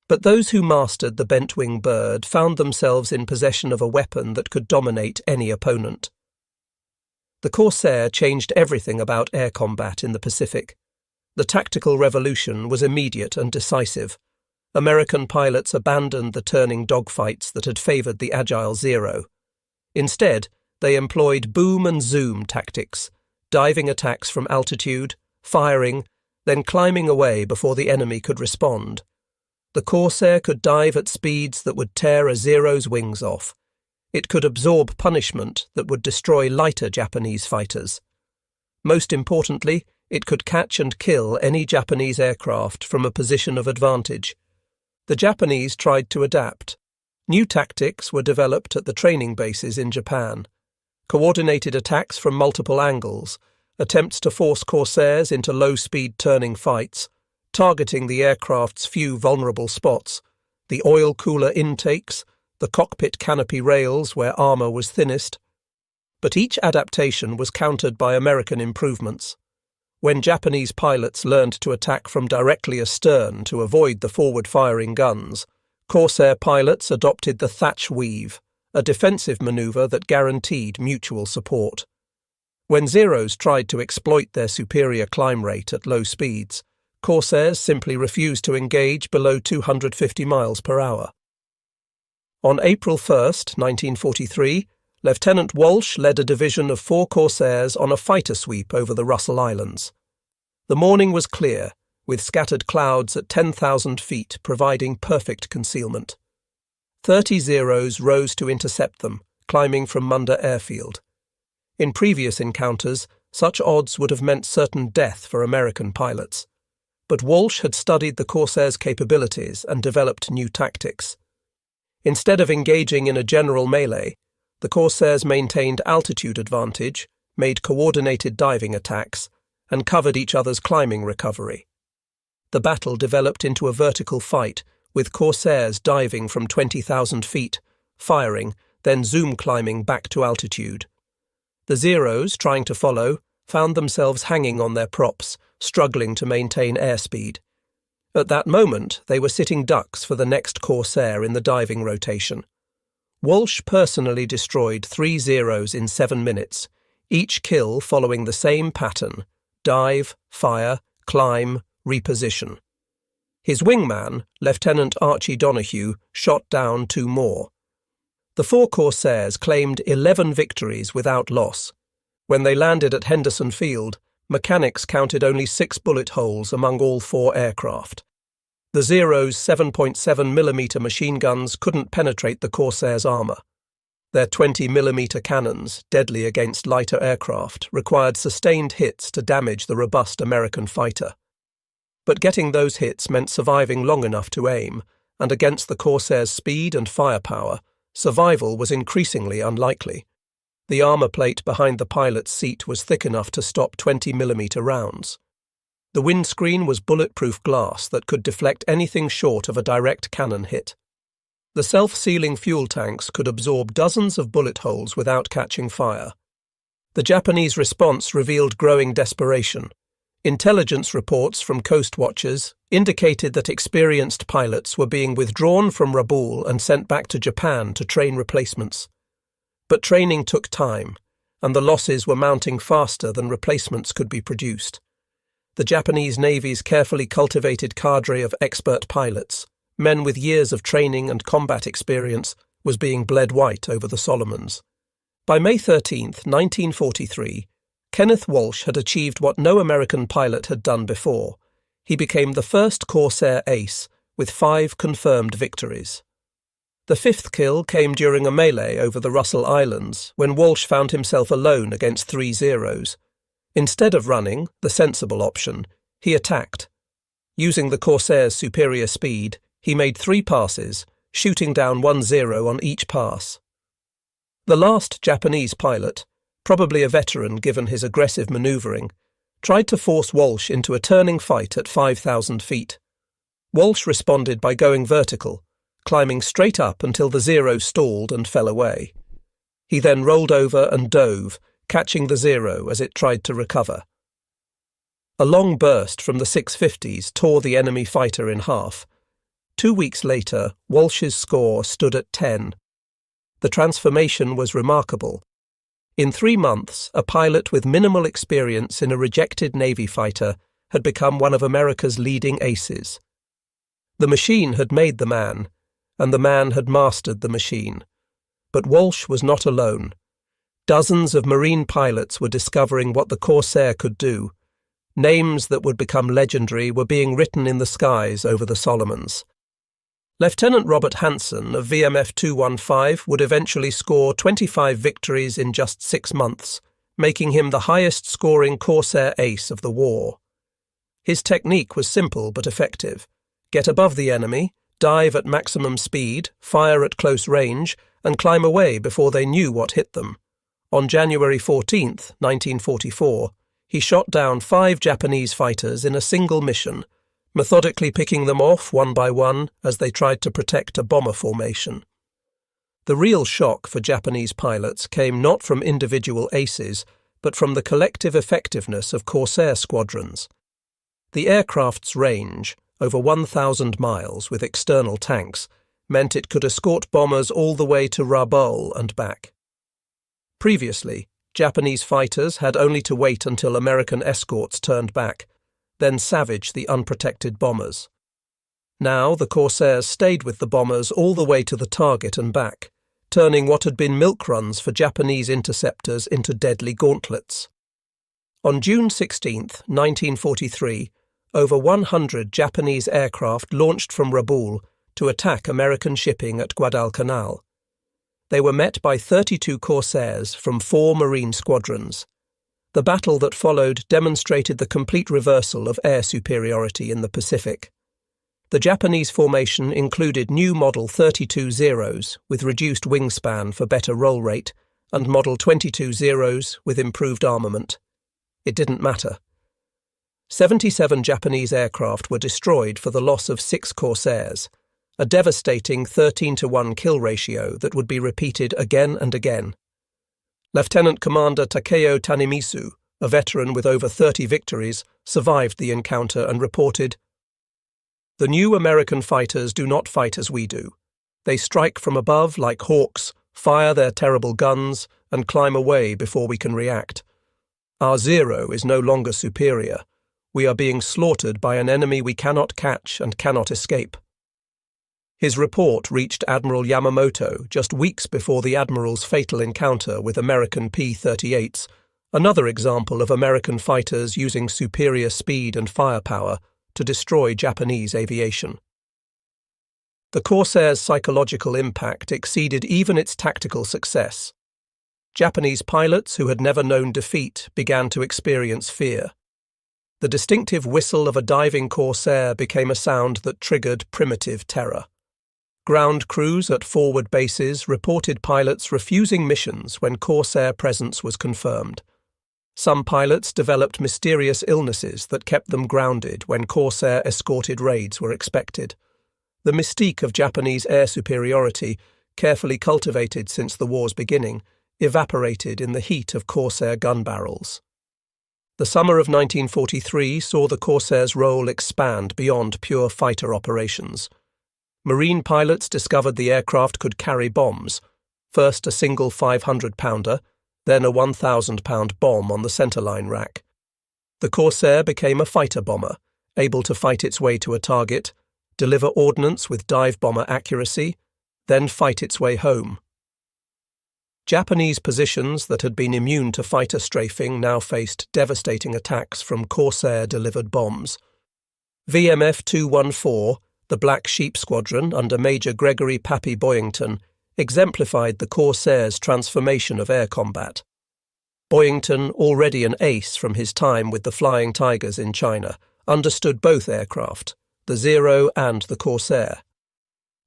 But those who mastered the bent-wing bird found themselves in possession of a weapon that could dominate any opponent. The Corsair changed everything about air combat in the Pacific. The tactical revolution was immediate and decisive. American pilots abandoned the turning dogfights that had favoured the agile Zero. Instead, they employed boom and zoom tactics, diving attacks from altitude, firing, then climbing away before the enemy could respond. The Corsair could dive at speeds that would tear a Zero's wings off. It could absorb punishment that would destroy lighter Japanese fighters. Most importantly, it could catch and kill any Japanese aircraft from a position of advantage. The Japanese tried to adapt. New tactics were developed at the training bases in Japan. Coordinated attacks from multiple angles, attempts to force Corsairs into low-speed turning fights, targeting the aircraft's few vulnerable spots, the oil cooler intakes, the cockpit canopy rails where armour was thinnest. But each adaptation was countered by American improvements. When Japanese pilots learned to attack from directly astern to avoid the forward-firing guns, Corsair pilots adopted the thatch weave, a defensive manoeuvre that guaranteed mutual support. When Zeros tried to exploit their superior climb rate at low speeds, Corsairs simply refused to engage below 250 miles per hour. On April 1, 1943, Lieutenant Walsh led a division of 4 Corsairs on a fighter sweep over the Russell Islands. The morning was clear, with scattered clouds at 10,000 feet providing perfect concealment. 30 Zeros rose to intercept them, climbing from Munda Airfield. In previous encounters, such odds would have meant certain death for American pilots. But Walsh had studied the Corsair's capabilities and developed new tactics. Instead of engaging in a general melee, the Corsairs maintained altitude advantage, made coordinated diving attacks, and covered each other's climbing recovery. The battle developed into a vertical fight, with Corsairs diving from 20,000 feet, firing, then zoom climbing back to altitude. The Zeros, trying to follow, found themselves hanging on their props, struggling to maintain airspeed. At that moment, they were sitting ducks for the next Corsair in the diving rotation. Walsh personally destroyed 3 Zeros in 7 minutes, each kill following the same pattern: dive, fire, climb, reposition. His wingman, Lieutenant Archie Donahue, shot down 2 more. The 4 Corsairs claimed 11 victories without loss. When they landed at Henderson Field, mechanics counted only 6 bullet holes among all 4 aircraft. The Zero's 7.7mm machine guns couldn't penetrate the Corsair's armour. Their 20mm cannons, deadly against lighter aircraft, required sustained hits to damage the robust American fighter. But getting those hits meant surviving long enough to aim, and against the Corsair's speed and firepower, survival was increasingly unlikely. The armour plate behind the pilot's seat was thick enough to stop 20mm rounds. The windscreen was bulletproof glass that could deflect anything short of a direct cannon hit. The self-sealing fuel tanks could absorb dozens of bullet holes without catching fire. The Japanese response revealed growing desperation. Intelligence reports from coast watchers indicated that experienced pilots were being withdrawn from Rabaul and sent back to Japan to train replacements. But training took time, and the losses were mounting faster than replacements could be produced. The Japanese Navy's carefully cultivated cadre of expert pilots, men with years of training and combat experience, was being bled white over the Solomons. By May 13, 1943, Kenneth Walsh had achieved what no American pilot had done before. He became the first Corsair ace, with 5 confirmed victories. The 5th kill came during a melee over the Russell Islands, when Walsh found himself alone against 3 Zeros. Instead of running, the sensible option, he attacked. Using the Corsair's superior speed, he made 3 passes, shooting down 1 Zero on each pass. The last Japanese pilot, probably a veteran given his aggressive manoeuvring, tried to force Walsh into a turning fight at 5,000 feet. Walsh responded by going vertical, climbing straight up until the Zero stalled and fell away. He then rolled over and dove, catching the Zero as it tried to recover. A long burst from the 650s tore the enemy fighter in half. 2 weeks later, Walsh's score stood at 10. The transformation was remarkable. In 3 months, a pilot with minimal experience in a rejected Navy fighter had become one of America's leading aces. The machine had made the man, and the man had mastered the machine. But Walsh was not alone. Dozens of Marine pilots were discovering what the Corsair could do. Names that would become legendary were being written in the skies over the Solomons. Lieutenant Robert Hansen of VMF 215 would eventually score 25 victories in just 6 months, making him the highest-scoring Corsair ace of the war. His technique was simple but effective. Get above the enemy, dive at maximum speed, fire at close range, and climb away before they knew what hit them. On January 14, 1944, he shot down 5 Japanese fighters in a single mission, methodically picking them off one by one as they tried to protect a bomber formation. The real shock for Japanese pilots came not from individual aces, but from the collective effectiveness of Corsair squadrons. The aircraft's range, over 1,000 miles with external tanks, meant it could escort bombers all the way to Rabaul and back. Previously, Japanese fighters had only to wait until American escorts turned back, then savage the unprotected bombers. Now the Corsairs stayed with the bombers all the way to the target and back, turning what had been milk runs for Japanese interceptors into deadly gauntlets. On June 16, 1943, over 100 Japanese aircraft launched from Rabaul to attack American shipping at Guadalcanal. They were met by 32 Corsairs from 4 Marine squadrons. The battle that followed demonstrated the complete reversal of air superiority in the Pacific. The Japanese formation included new Model 32 Zeros with reduced wingspan for better roll rate and Model 22 Zeros with improved armament. It didn't matter. 77 Japanese aircraft were destroyed for the loss of 6 Corsairs, a devastating 13-to-1 kill ratio that would be repeated again and again. Lieutenant Commander Takeo Tanimisu, a veteran with over 30 victories, survived the encounter and reported, "The new American fighters do not fight as we do. They strike from above like hawks, fire their terrible guns, and climb away before we can react. Our Zero is no longer superior. We are being slaughtered by an enemy we cannot catch and cannot escape." His report reached Admiral Yamamoto just weeks before the Admiral's fatal encounter with American P-38s, another example of American fighters using superior speed and firepower to destroy Japanese aviation. The Corsair's psychological impact exceeded even its tactical success. Japanese pilots who had never known defeat began to experience fear. The distinctive whistle of a diving Corsair became a sound that triggered primitive terror. Ground crews at forward bases reported pilots refusing missions when Corsair presence was confirmed. Some pilots developed mysterious illnesses that kept them grounded when Corsair-escorted raids were expected. The mystique of Japanese air superiority, carefully cultivated since the war's beginning, evaporated in the heat of Corsair gun barrels. The summer of 1943 saw the Corsairs' role expand beyond pure fighter operations. Marine pilots discovered the aircraft could carry bombs, first a single 500-pounder, then a 1,000-pound bomb on the centerline rack. The Corsair became a fighter bomber, able to fight its way to a target, deliver ordnance with dive bomber accuracy, then fight its way home. Japanese positions that had been immune to fighter strafing now faced devastating attacks from Corsair-delivered bombs. VMF 214, the Black Sheep Squadron under Major Gregory Pappy Boyington, exemplified the Corsairs' transformation of air combat. Boyington, already an ace from his time with the Flying Tigers in China, understood both aircraft, the Zero and the Corsair.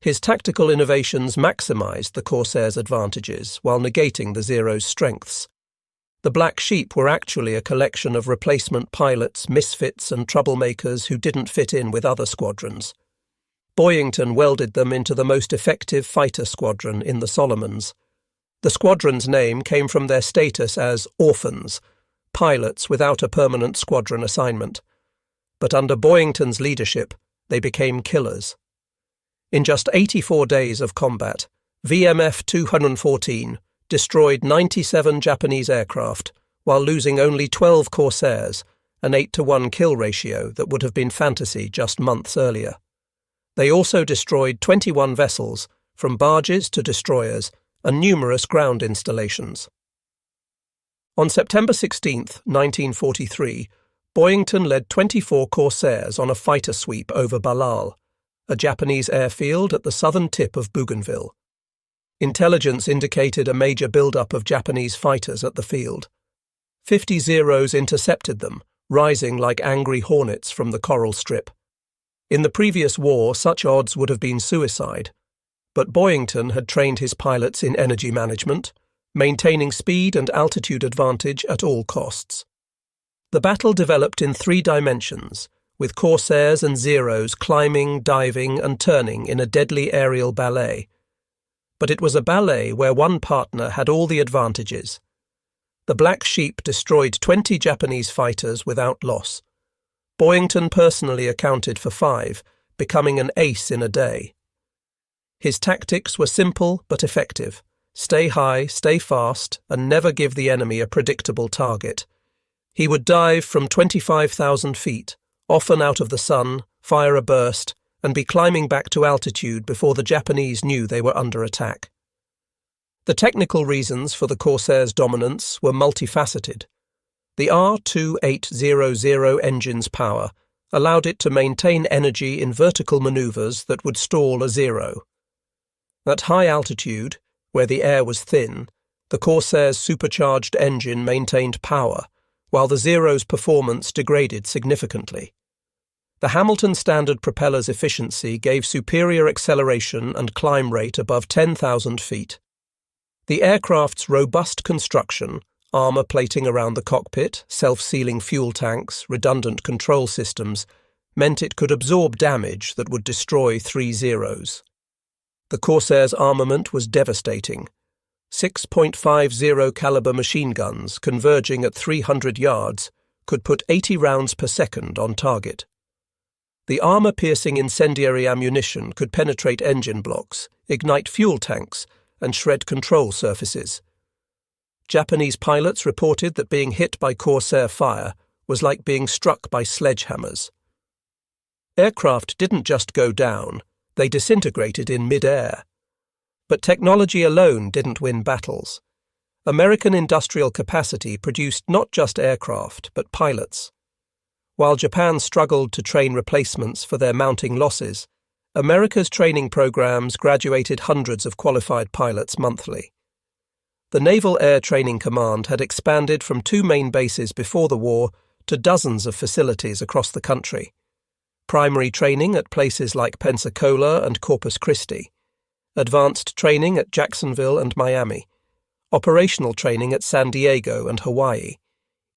His tactical innovations maximised the Corsair's advantages while negating the Zero's strengths. The Black Sheep were actually a collection of replacement pilots, misfits and troublemakers who didn't fit in with other squadrons. Boyington welded them into the most effective fighter squadron in the Solomons. The squadron's name came from their status as orphans, pilots without a permanent squadron assignment. But under Boyington's leadership, they became killers. In just 84 days of combat, VMF 214 destroyed 97 Japanese aircraft while losing only 12 Corsairs, an 8-to-1 kill ratio that would have been fantasy just months earlier. They also destroyed 21 vessels, from barges to destroyers, and numerous ground installations. On September 16, 1943, Boyington led 24 Corsairs on a fighter sweep over Balal, a Japanese airfield at the southern tip of Bougainville. Intelligence indicated a major build-up of Japanese fighters at the field. 50 Zeros intercepted them, rising like angry hornets from the coral strip. In the previous war, such odds would have been suicide, but Boyington had trained his pilots in energy management, maintaining speed and altitude advantage at all costs. The battle developed in 3 dimensions, with Corsairs and Zeros climbing, diving and turning in a deadly aerial ballet. But it was a ballet where one partner had all the advantages. The Black Sheep destroyed 20 Japanese fighters without loss. Boyington personally accounted for 5, becoming an ace in a day. His tactics were simple but effective. Stay high, stay fast, and never give the enemy a predictable target. He would dive from 25,000 feet, often out of the sun, fire a burst, and be climbing back to altitude before the Japanese knew they were under attack. The technical reasons for the Corsairs' dominance were multifaceted. The R2800 engine's power allowed it to maintain energy in vertical maneuvers that would stall a Zero. At high altitude, where the air was thin, the Corsair's supercharged engine maintained power, while the Zero's performance degraded significantly. The Hamilton Standard propeller's efficiency gave superior acceleration and climb rate above 10,000 feet. The aircraft's robust construction, armour plating around the cockpit, self-sealing fuel tanks, redundant control systems, meant it could absorb damage that would destroy 3 Zeros. The Corsair's armament was devastating. 6.50 caliber machine guns converging at 300 yards could put 80 rounds per second on target. The armour-piercing incendiary ammunition could penetrate engine blocks, ignite fuel tanks, and shred control surfaces. Japanese pilots reported that being hit by Corsair fire was like being struck by sledgehammers. Aircraft didn't just go down, they disintegrated in mid-air. But technology alone didn't win battles. American industrial capacity produced not just aircraft, but pilots. While Japan struggled to train replacements for their mounting losses, America's training programs graduated hundreds of qualified pilots monthly. The Naval Air Training Command had expanded from 2 main bases before the war to dozens of facilities across the country. Primary training at places like Pensacola and Corpus Christi, advanced training at Jacksonville and Miami, operational training at San Diego and Hawaii.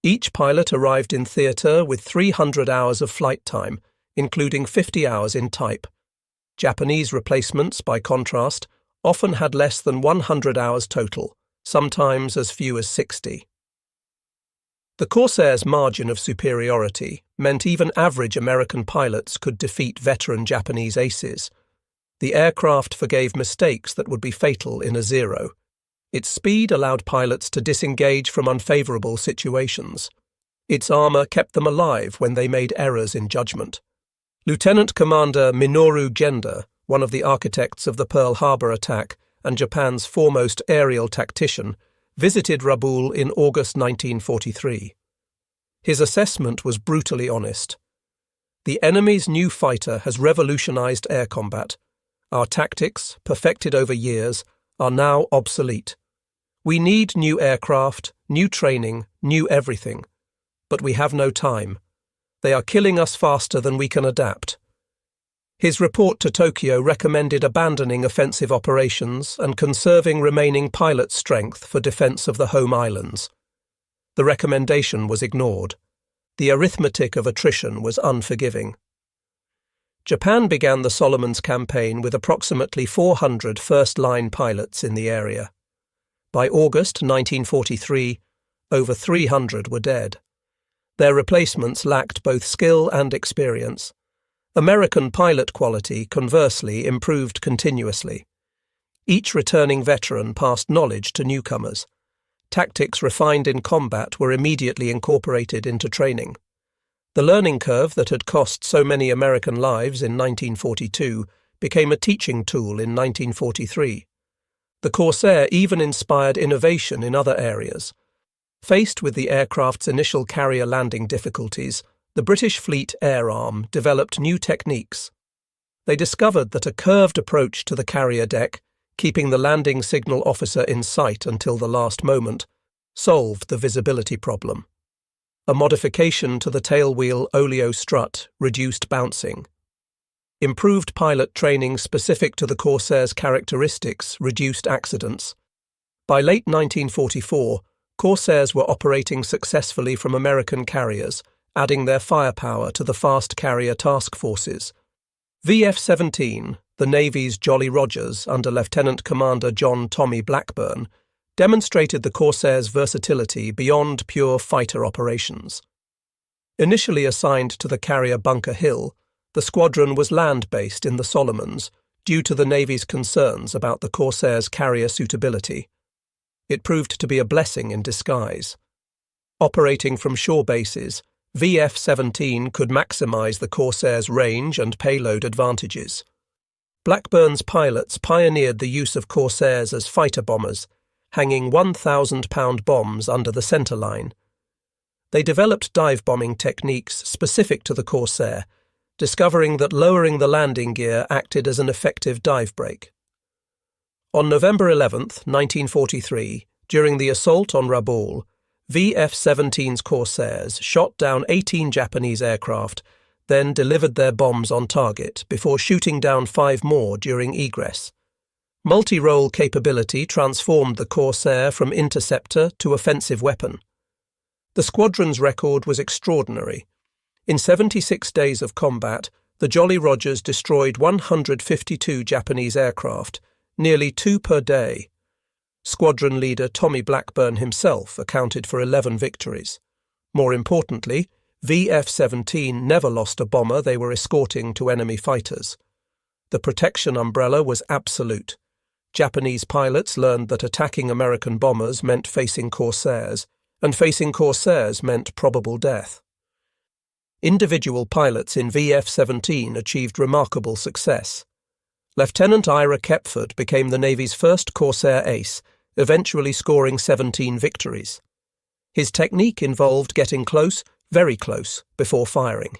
Each pilot arrived in theatre with 300 hours of flight time, including 50 hours in type. Japanese replacements, by contrast, often had less than 100 hours total, sometimes as few as 60. The Corsairs' margin of superiority meant even average American pilots could defeat veteran Japanese aces. The aircraft forgave mistakes that would be fatal in a Zero. Its speed allowed pilots to disengage from unfavorable situations. Its armor kept them alive when they made errors in judgment. Lieutenant Commander Minoru Genda, one of the architects of the Pearl Harbor attack and Japan's foremost aerial tactician, visited Rabaul in August 1943. His assessment was brutally honest. The enemy's new fighter has revolutionized air combat. Our tactics, perfected over years, are now obsolete. We need new aircraft, new training, new everything. But we have no time. They are killing us faster than we can adapt. His report to Tokyo recommended abandoning offensive operations and conserving remaining pilot strength for defense of the home islands. The recommendation was ignored. The arithmetic of attrition was unforgiving. Japan began the Solomons campaign with approximately 400 first-line pilots in the area. By August 1943, over 300 were dead. Their replacements lacked both skill and experience. American pilot quality, conversely, improved continuously. Each returning veteran passed knowledge to newcomers. Tactics refined in combat were immediately incorporated into training. The learning curve that had cost so many American lives in 1942 became a teaching tool in 1943. The Corsair even inspired innovation in other areas. Faced with the aircraft's initial carrier landing difficulties, the British Fleet Air Arm developed new techniques. They discovered that a curved approach to the carrier deck, keeping the landing signal officer in sight until the last moment, solved the visibility problem. A modification to the tailwheel oleo strut reduced bouncing. Improved pilot training specific to the Corsair's characteristics reduced accidents. By late 1944, Corsairs were operating successfully from American carriers, adding their firepower to the fast carrier task forces. VF-17, the Navy's Jolly Rogers under Lieutenant Commander John Tommy Blackburn, demonstrated the Corsairs' versatility beyond pure fighter operations. Initially assigned to the carrier Bunker Hill, the squadron was land-based in the Solomons due to the Navy's concerns about the Corsairs' carrier suitability. It proved to be a blessing in disguise. Operating from shore bases, VF-17 could maximize the Corsairs' range and payload advantages. Blackburn's pilots pioneered the use of Corsairs as fighter bombers, hanging 1,000-pound bombs under the centerline. They developed dive-bombing techniques specific to the Corsair, discovering that lowering the landing gear acted as an effective dive brake. On November 11, 1943, during the assault on Rabaul, VF-17's Corsairs shot down 18 Japanese aircraft, then delivered their bombs on target before shooting down 5 more during egress. Multi-role capability transformed the Corsair from interceptor to offensive weapon. The squadron's record was extraordinary. In 76 days of combat, the Jolly Rogers destroyed 152 Japanese aircraft, nearly 2 per day. Squadron leader Tommy Blackburn himself accounted for 11 victories. More importantly, VF-17 never lost a bomber they were escorting to enemy fighters. The protection umbrella was absolute. Japanese pilots learned that attacking American bombers meant facing Corsairs, and facing Corsairs meant probable death. Individual pilots in VF-17 achieved remarkable success. Lieutenant Ira Kepford became the Navy's first Corsair ace, eventually scoring 17 victories. His technique involved getting close, very close, before firing.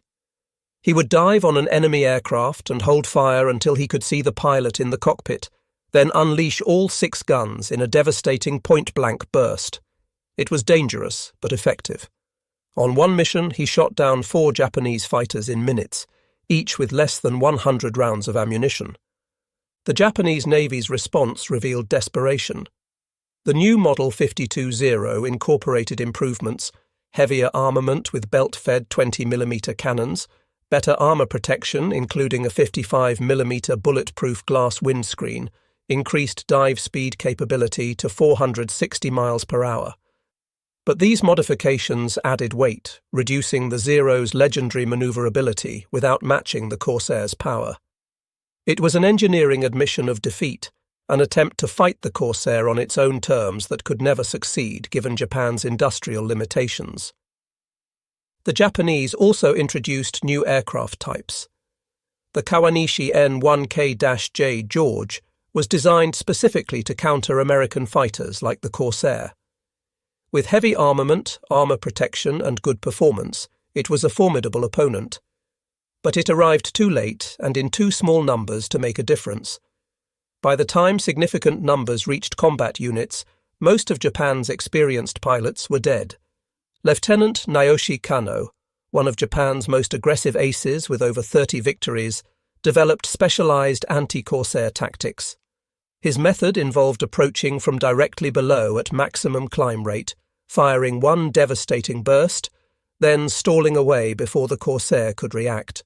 He would dive on an enemy aircraft and hold fire until he could see the pilot in the cockpit, then unleash all 6 guns in a devastating point-blank burst. It was dangerous, but effective. On one mission, he shot down 4 Japanese fighters in minutes, each with less than 100 rounds of ammunition. The Japanese Navy's response revealed desperation. The new Model 52 Zero incorporated improvements: heavier armament with belt-fed 20mm cannons, better armor protection including a 55mm bulletproof glass windscreen, increased dive speed capability to 460 miles per hour. But these modifications added weight, reducing the Zero's legendary maneuverability without matching the Corsair's power. It was an engineering admission of defeat, an attempt to fight the Corsair on its own terms that could never succeed given Japan's industrial limitations. The Japanese also introduced new aircraft types. The Kawanishi N-1K-J George was designed specifically to counter American fighters like the Corsair. With heavy armament, armor protection, and good performance, it was a formidable opponent. But it arrived too late and in too small numbers to make a difference. By the time significant numbers reached combat units, most of Japan's experienced pilots were dead. Lieutenant Naoshi Kano, one of Japan's most aggressive aces with over 30 victories, developed specialized anti-Corsair tactics. His method involved approaching from directly below at maximum climb rate, firing one devastating burst, then stalling away before the Corsair could react.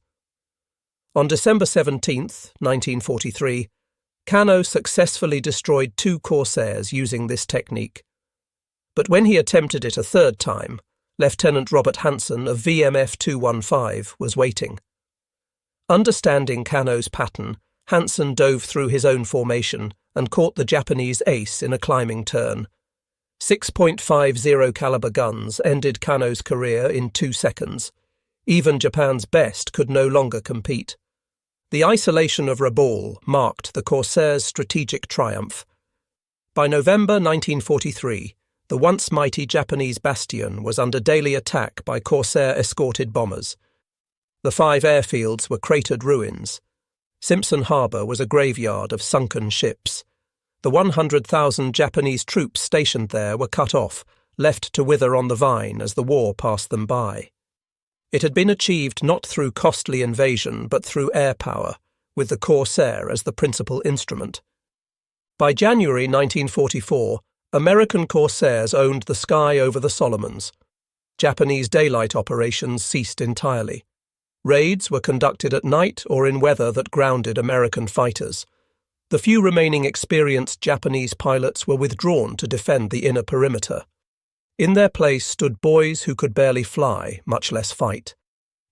On December 17, 1943, Kano successfully destroyed 2 Corsairs using this technique. But when he attempted it a third time, Lieutenant Robert Hansen of VMF 215 was waiting. Understanding Kano's pattern, Hansen dove through his own formation and caught the Japanese ace in a climbing turn. 6.50 caliber guns ended Kano's career in 2 seconds. Even Japan's best could no longer compete. The isolation of Rabaul marked the Corsair's strategic triumph. By November 1943, the once mighty Japanese bastion was under daily attack by Corsair-escorted bombers. The 5 airfields were cratered ruins. Simpson Harbor was a graveyard of sunken ships. The 100,000 Japanese troops stationed there were cut off, left to wither on the vine as the war passed them by. It had been achieved not through costly invasion but through air power, with the Corsair as the principal instrument. By January 1944, American Corsairs owned the sky over the Solomons. Japanese daylight operations ceased entirely. Raids were conducted at night or in weather that grounded American fighters. The few remaining experienced Japanese pilots were withdrawn to defend the inner perimeter. In their place stood boys who could barely fly, much less fight.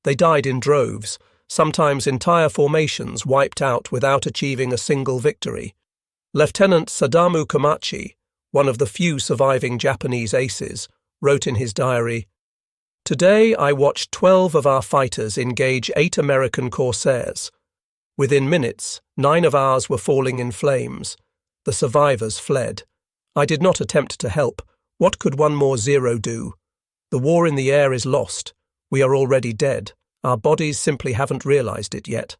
They died in droves, sometimes entire formations wiped out without achieving a single victory. Lieutenant Sadamu Komachi, one of the few surviving Japanese aces, wrote in his diary, "Today I watched 12 of our fighters engage 8 American Corsairs. Within minutes, 9 of ours were falling in flames. The survivors fled. I did not attempt to help. What could one more Zero do? The war in the air is lost. We are already dead. Our bodies simply haven't realized it yet."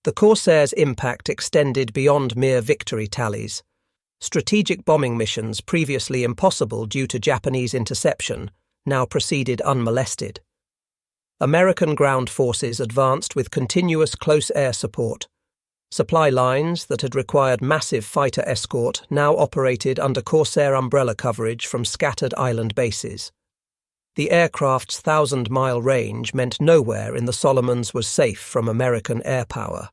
The Corsair's impact extended beyond mere victory tallies. Strategic bombing missions, previously impossible due to Japanese interception, now proceeded unmolested. American ground forces advanced with continuous close air support. Supply lines that had required massive fighter escort now operated under Corsair umbrella coverage from scattered island bases. The aircraft's 1,000-mile range meant nowhere in the Solomons was safe from American air power.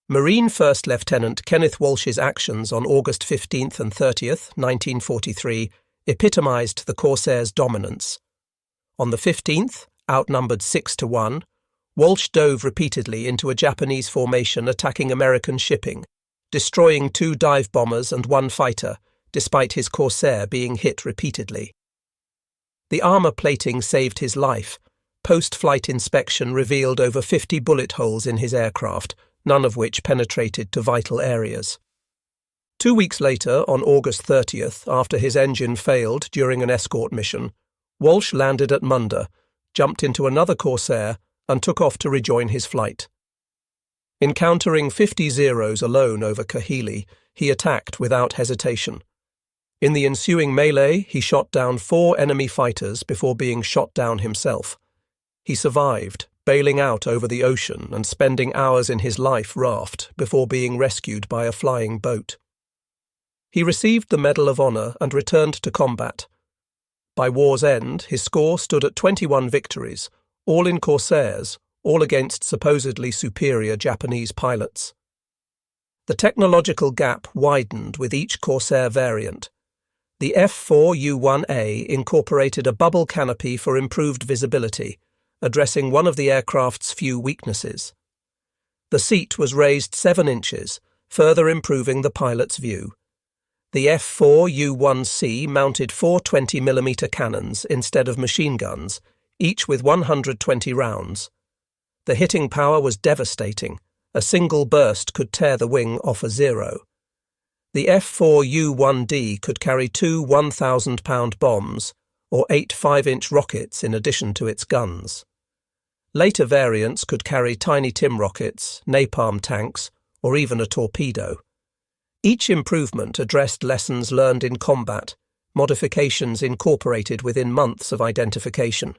Marine First Lieutenant Kenneth Walsh's actions on August 15th and 30th, 1943, epitomized the Corsair's dominance. On the 15th, outnumbered 6-1, Walsh dove repeatedly into a Japanese formation attacking American shipping, destroying 2 dive bombers and 1 fighter, despite his Corsair being hit repeatedly. The armor plating saved his life. Post-flight inspection revealed over 50 bullet holes in his aircraft, none of which penetrated to vital areas. 2 weeks later, on August 30th, after his engine failed during an escort mission, Walsh landed at Munda, jumped into another Corsair, and took off to rejoin his flight. Encountering 50 Zeros alone over Kahili, he attacked without hesitation. In the ensuing melee, he shot down 4 enemy fighters before being shot down himself. He survived, bailing out over the ocean and spending hours in his life raft before being rescued by a flying boat. He received the Medal of Honor and returned to combat. By war's end, his score stood at 21 victories, all in Corsairs, all against supposedly superior Japanese pilots. The technological gap widened with each Corsair variant. The F4U-1A incorporated a bubble canopy for improved visibility, addressing one of the aircraft's few weaknesses. The seat was raised 7 inches, further improving the pilot's view. The F4U-1C mounted 4 20mm cannons instead of machine guns, each with 120 rounds. The hitting power was devastating. A single burst could tear the wing off a Zero. The F4U-1D could carry 2 1,000-pound bombs, or 8 5-inch rockets in addition to its guns. Later variants could carry tiny TIM rockets, napalm tanks, or even a torpedo. Each improvement addressed lessons learned in combat, modifications incorporated within months of identification.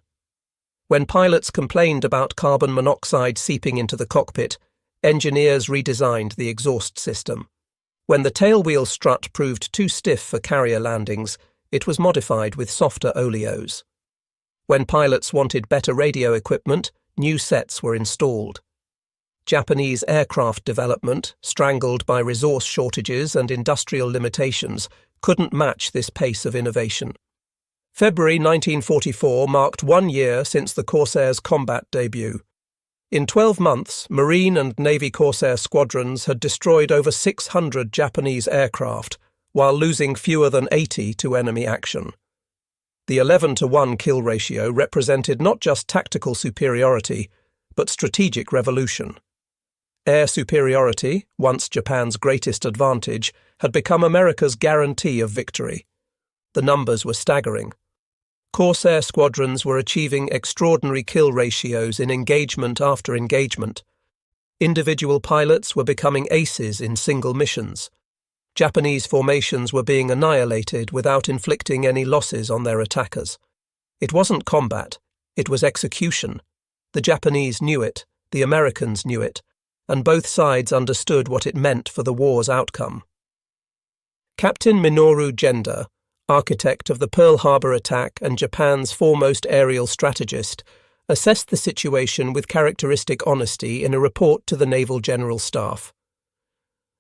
When pilots complained about carbon monoxide seeping into the cockpit, engineers redesigned the exhaust system. When the tailwheel strut proved too stiff for carrier landings, it was modified with softer oleos. When pilots wanted better radio equipment, new sets were installed. Japanese aircraft development, strangled by resource shortages and industrial limitations, couldn't match this pace of innovation. February 1944 marked 1 year since the Corsair's combat debut. In 12 months, Marine and Navy Corsair squadrons had destroyed over 600 Japanese aircraft, while losing fewer than 80 to enemy action. The 11-to-1 kill ratio represented not just tactical superiority, but strategic revolution. Air superiority, once Japan's greatest advantage, had become America's guarantee of victory. The numbers were staggering. Corsair squadrons were achieving extraordinary kill ratios in engagement after engagement. Individual pilots were becoming aces in single missions. Japanese formations were being annihilated without inflicting any losses on their attackers. It wasn't combat, it was execution. The Japanese knew it, the Americans knew it, and both sides understood what it meant for the war's outcome. Captain Minoru Genda, architect of the Pearl Harbor attack and Japan's foremost aerial strategist, assessed the situation with characteristic honesty in a report to the Naval General Staff.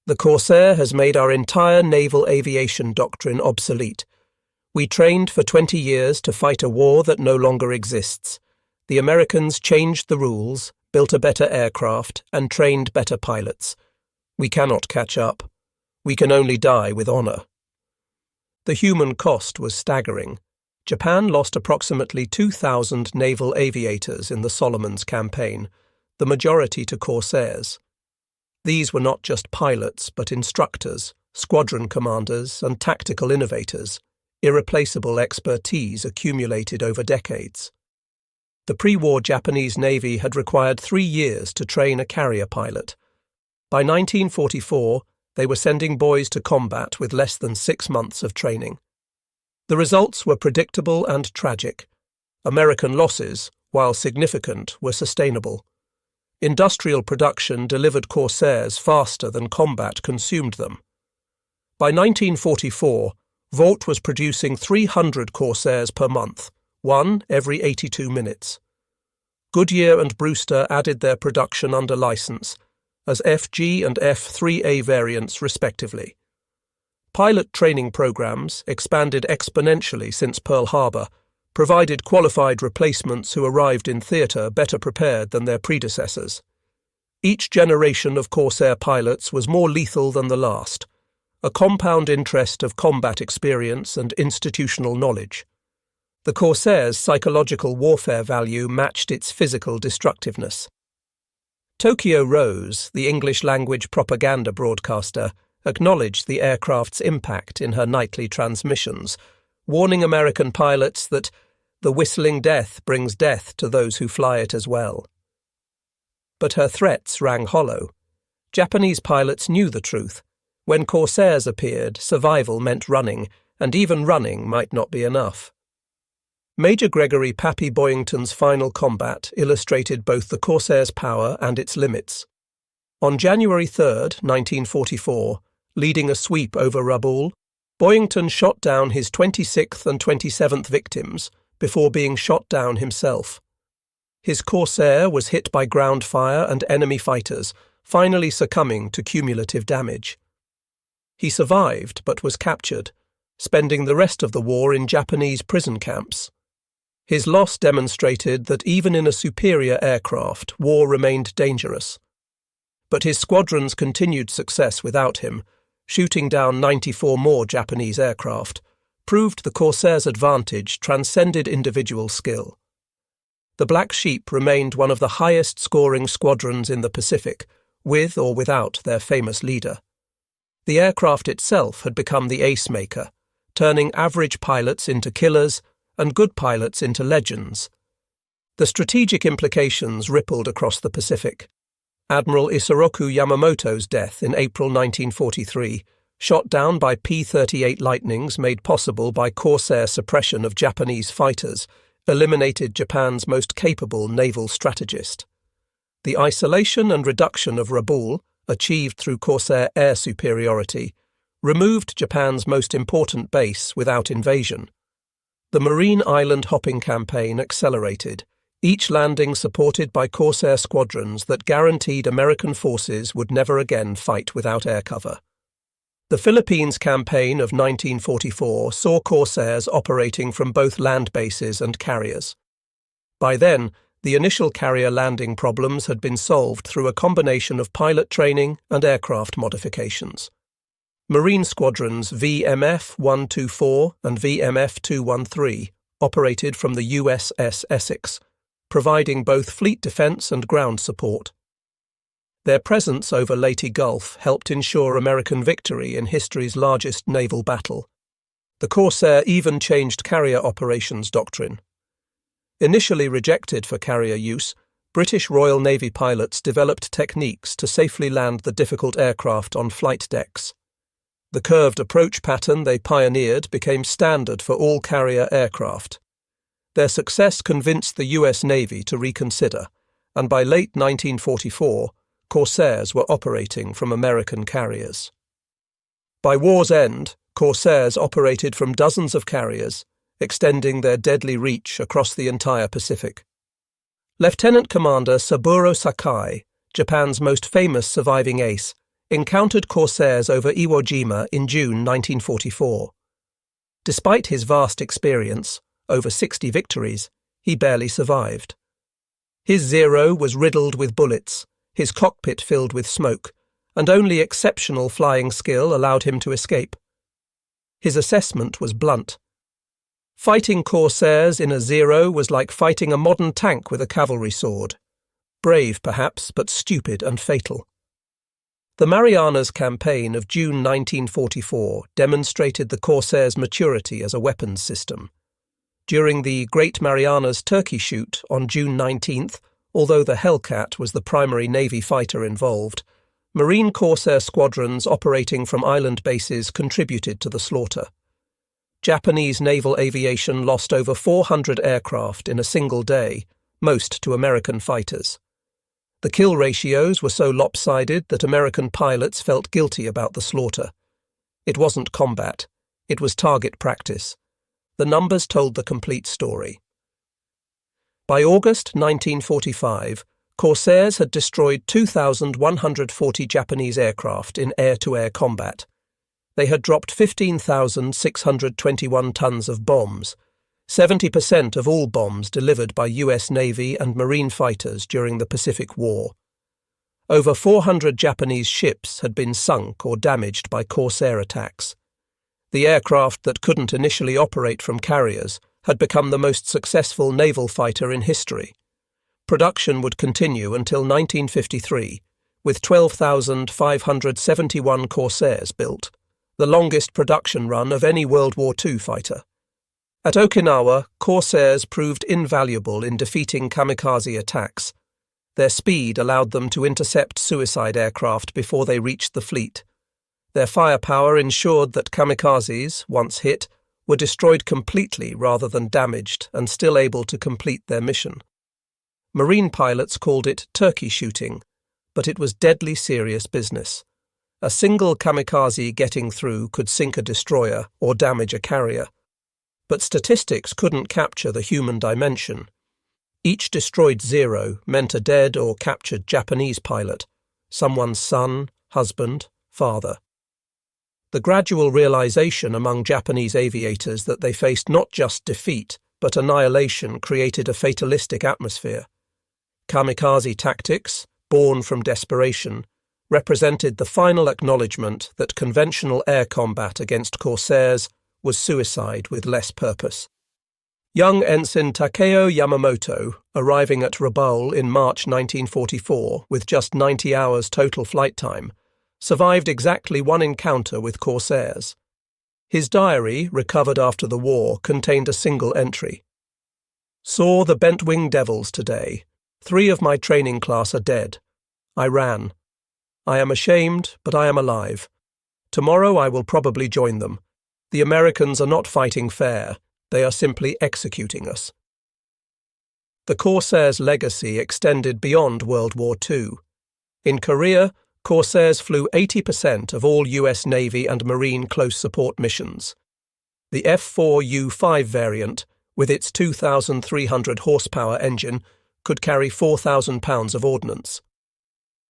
The Corsair has made our entire naval aviation doctrine obsolete. We trained for 20 years to fight a war that no longer exists. The Americans changed the rules, built a better aircraft, and trained better pilots. We cannot catch up. We can only die with honor. The human cost was staggering. Japan lost approximately 2,000 naval aviators in the Solomons campaign, the majority to Corsairs. These were not just pilots, but instructors, squadron commanders, and tactical innovators, irreplaceable expertise accumulated over decades. The pre-war Japanese Navy had required 3 years to train a carrier pilot. By 1944, they were sending boys to combat with less than 6 months of training. The results were predictable and tragic. American losses, while significant, were sustainable. Industrial production delivered Corsairs faster than combat consumed them. By 1944, Vought was producing 300 Corsairs per month, one every 82 minutes. Goodyear and Brewster added their production under license, as FG and F3A variants respectively. Pilot training programs, expanded exponentially since Pearl Harbor, provided qualified replacements who arrived in theatre better prepared than their predecessors. Each generation of Corsair pilots was more lethal than the last, a compound interest of combat experience and institutional knowledge. The Corsair's psychological warfare value matched its physical destructiveness. Tokyo Rose, the English-language propaganda broadcaster, acknowledged the aircraft's impact in her nightly transmissions, warning American pilots that the whistling death brings death to those who fly it as well. But her threats rang hollow. Japanese pilots knew the truth. When Corsairs appeared, survival meant running, and even running might not be enough. Major Gregory Pappy Boyington's final combat illustrated both the Corsair's power and its limits. On January 3, 1944, leading a sweep over Rabaul, Boyington shot down his 26th and 27th victims before being shot down himself. His Corsair was hit by ground fire and enemy fighters, finally succumbing to cumulative damage. He survived but was captured, spending the rest of the war in Japanese prison camps. His loss demonstrated that even in a superior aircraft, war remained dangerous. But his squadron's continued success without him, shooting down 94 more Japanese aircraft, proved the Corsairs' advantage transcended individual skill. The Black Sheep remained one of the highest-scoring squadrons in the Pacific, with or without their famous leader. The aircraft itself had become the ace-maker, turning average pilots into killers and good pilots into legends. The strategic implications rippled across the Pacific. Admiral Isoroku Yamamoto's death in April 1943, shot down by P-38 Lightnings made possible by Corsair suppression of Japanese fighters, eliminated Japan's most capable naval strategist. The isolation and reduction of Rabaul, achieved through Corsair air superiority, removed Japan's most important base without invasion. The Marine Island hopping campaign accelerated, each landing supported by Corsair squadrons that guaranteed American forces would never again fight without air cover. The Philippines campaign of 1944 saw Corsairs operating from both land bases and carriers. By then, the initial carrier landing problems had been solved through a combination of pilot training and aircraft modifications. Marine squadrons VMF-124 and VMF-213 operated from the USS Essex, providing both fleet defense and ground support. Their presence over Leyte Gulf helped ensure American victory in history's largest naval battle. The Corsair even changed carrier operations doctrine. Initially rejected for carrier use, British Royal Navy pilots developed techniques to safely land the difficult aircraft on flight decks. The curved approach pattern they pioneered became standard for all carrier aircraft. Their success convinced the US Navy to reconsider, and by late 1944, Corsairs were operating from American carriers. By war's end, Corsairs operated from dozens of carriers, extending their deadly reach across the entire Pacific. Lieutenant Commander Saburo Sakai, Japan's most famous surviving ace, encountered Corsairs over Iwo Jima in June 1944. Despite his vast experience, over 60 victories, he barely survived. His Zero was riddled with bullets, his cockpit filled with smoke, and only exceptional flying skill allowed him to escape. His assessment was blunt. Fighting Corsairs in a Zero was like fighting a modern tank with a cavalry sword. Brave, perhaps, but stupid and fatal. The Marianas Campaign of June 1944 demonstrated the Corsairs' maturity as a weapons system. During the Great Marianas Turkey Shoot on June 19th, although the Hellcat was the primary Navy fighter involved, Marine Corsair squadrons operating from island bases contributed to the slaughter. Japanese naval aviation lost over 400 aircraft in a single day, most to American fighters. The kill ratios were so lopsided that American pilots felt guilty about the slaughter. It wasn't combat, it was target practice. The numbers told the complete story. By August 1945, Corsairs had destroyed 2,140 Japanese aircraft in air-to-air combat. They had dropped 15,621 tons of bombs, 70% of all bombs delivered by US Navy and Marine fighters during the Pacific War. Over 400 Japanese ships had been sunk or damaged by Corsair attacks. The aircraft that couldn't initially operate from carriers had become the most successful naval fighter in history. Production would continue until 1953, with 12,571 Corsairs built, the longest production run of any World War II fighter. At Okinawa, Corsairs proved invaluable in defeating kamikaze attacks. Their speed allowed them to intercept suicide aircraft before they reached the fleet. Their firepower ensured that kamikazes, once hit, were destroyed completely rather than damaged and still able to complete their mission. Marine pilots called it turkey shooting, but it was deadly serious business. A single kamikaze getting through could sink a destroyer or damage a carrier. But statistics couldn't capture the human dimension. Each destroyed Zero meant a dead or captured Japanese pilot, someone's son, husband, father. The gradual realization among Japanese aviators that they faced not just defeat, but annihilation created a fatalistic atmosphere. Kamikaze tactics, born from desperation, represented the final acknowledgement that conventional air combat against corsairs was suicide with less purpose. Young Ensign Takeo Yamamoto, arriving at Rabaul in March 1944 with just 90 hours total flight time, survived exactly one encounter with corsairs. His diary, recovered after the war, contained a single entry. "Saw the bent-wing devils today. 3 of my training class are dead. I ran. I am ashamed, but I am alive. Tomorrow I will probably join them. The Americans are not fighting fair. They are simply executing us." The Corsairs' legacy extended beyond World War II. In Korea, Corsairs flew 80% of all US Navy and Marine close support missions. The F4U-5 variant, with its 2,300 horsepower engine, could carry 4,000 pounds of ordnance.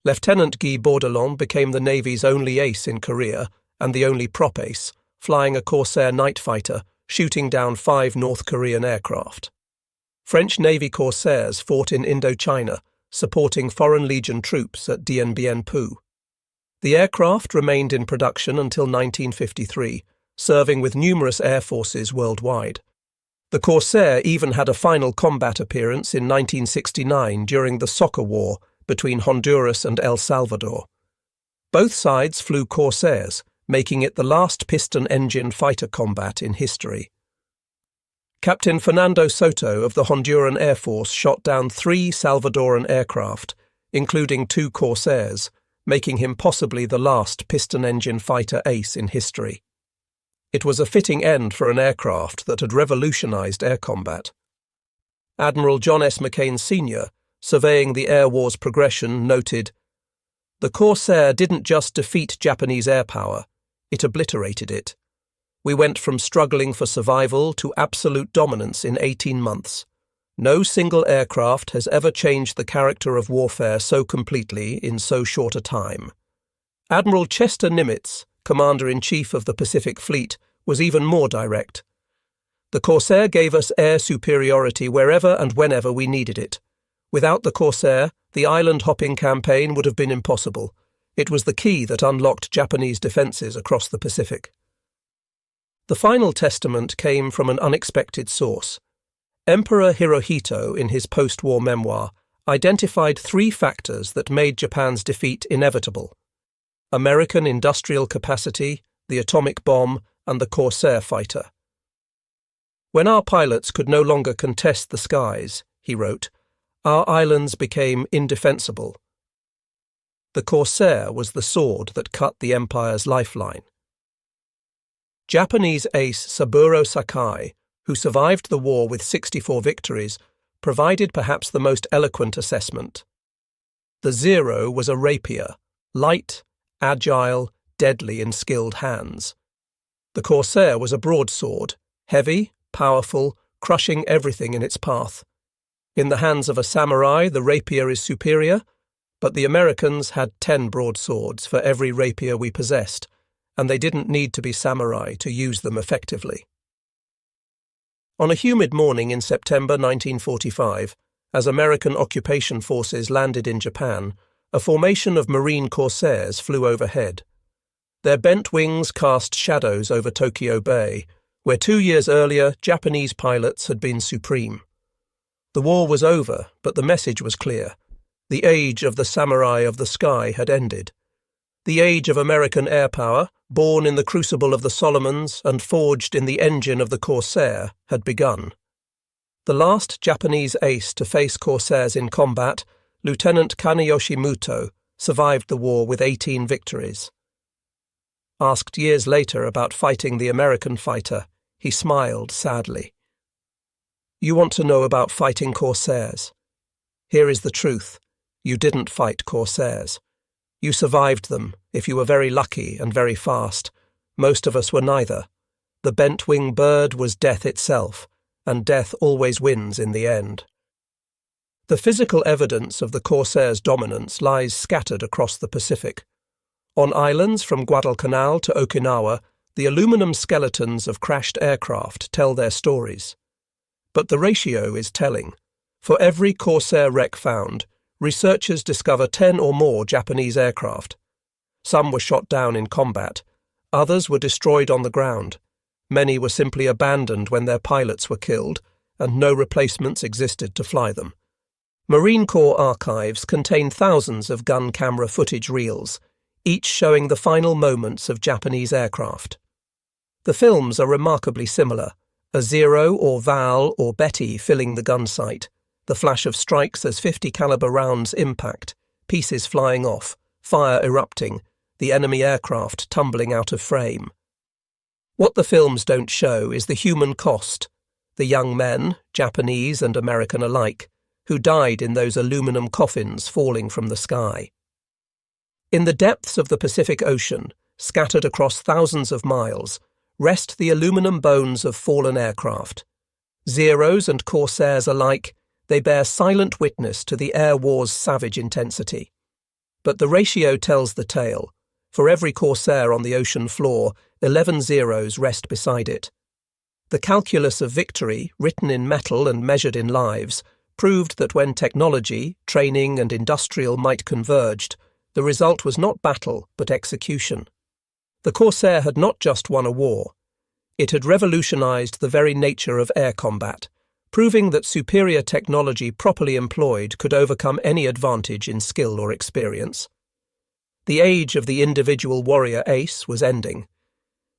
Lieutenant Guy Bordelon became the Navy's only ace in Korea and the only prop ace, flying a Corsair night fighter, shooting down 5 North Korean aircraft. French Navy Corsairs fought in Indochina, supporting Foreign Legion troops at Dien Bien Phu. The aircraft remained in production until 1953, serving with numerous air forces worldwide. The Corsair even had a final combat appearance in 1969 during the Soccer War between Honduras and El Salvador. Both sides flew Corsairs, making it the last piston-engine fighter combat in history. Captain Fernando Soto of the Honduran Air Force shot down 3 Salvadoran aircraft, including 2 Corsairs, making him possibly the last piston-engine fighter ace in history. It was a fitting end for an aircraft that had revolutionized air combat. Admiral John S. McCain Sr., surveying the air war's progression, noted, "The Corsair didn't just defeat Japanese air power, it obliterated it. We went from struggling for survival to absolute dominance in 18 months. No single aircraft has ever changed the character of warfare so completely in so short a time." Admiral Chester Nimitz, Commander-in-Chief of the Pacific Fleet, was even more direct. "The Corsair gave us air superiority wherever and whenever we needed it. Without the Corsair, the island-hopping campaign would have been impossible. It was the key that unlocked Japanese defences across the Pacific." The final testament came from an unexpected source. Emperor Hirohito, in his post-war memoir, identified 3 factors that made Japan's defeat inevitable: American industrial capacity, the atomic bomb, and the Corsair fighter. "When our pilots could no longer contest the skies," he wrote, "our islands became indefensible. The Corsair was the sword that cut the empire's lifeline." Japanese ace Saburo Sakai, who survived the war with 64 victories, provided perhaps the most eloquent assessment. The Zero was a rapier, light, agile, deadly in skilled hands. The Corsair was a broadsword, heavy, powerful, crushing everything in its path. In the hands of a samurai, the rapier is superior, but the Americans had 10 broadswords for every rapier we possessed, and they didn't need to be samurai to use them effectively. On a humid morning in September 1945, as American occupation forces landed in Japan, a formation of Marine Corsairs flew overhead. Their bent wings cast shadows over Tokyo Bay, where 2 years earlier Japanese pilots had been supreme. The war was over, but the message was clear. The age of the samurai of the sky had ended. The age of American air power, born in the crucible of the Solomons and forged in the engine of the Corsair, had begun. The last Japanese ace to face Corsairs in combat, Lieutenant Kaneyoshi Muto, survived the war with 18 victories. Asked years later about fighting the American fighter, he smiled sadly. "You want to know about fighting Corsairs? Here is the truth. You didn't fight Corsairs. You survived them, if you were very lucky and very fast. Most of us were neither. The bent-wing bird was death itself, and death always wins in the end." The physical evidence of the Corsair's dominance lies scattered across the Pacific. On islands from Guadalcanal to Okinawa, the aluminum skeletons of crashed aircraft tell their stories. But the ratio is telling. For every Corsair wreck found, researchers discover 10 or more Japanese aircraft. Some were shot down in combat, others were destroyed on the ground. Many were simply abandoned when their pilots were killed, and no replacements existed to fly them. Marine Corps archives contain thousands of gun camera footage reels, each showing the final moments of Japanese aircraft. The films are remarkably similar, a Zero or Val or Betty filling the gun sight, the flash of strikes as 50 caliber rounds impact, pieces flying off, fire erupting, the enemy aircraft tumbling out of frame. What the films don't show is the human cost, the young men, Japanese and American alike, who died in those aluminum coffins falling from the sky. In the depths of the Pacific Ocean, scattered across thousands of miles, rest the aluminum bones of fallen aircraft. Zeros and Corsairs alike, they bear silent witness to the air war's savage intensity. But the ratio tells the tale. For every Corsair on the ocean floor, 11 Zeros rest beside it. The calculus of victory, written in metal and measured in lives, proved that when technology, training and industrial might converged, the result was not battle but execution. The Corsair had not just won a war. It had revolutionized the very nature of air combat, proving that superior technology properly employed could overcome any advantage in skill or experience. The age of the individual warrior ace was ending.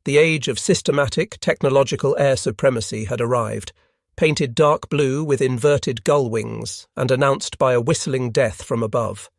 The age of systematic, technological air supremacy had arrived, painted dark blue with inverted gull wings and announced by a whistling death from above.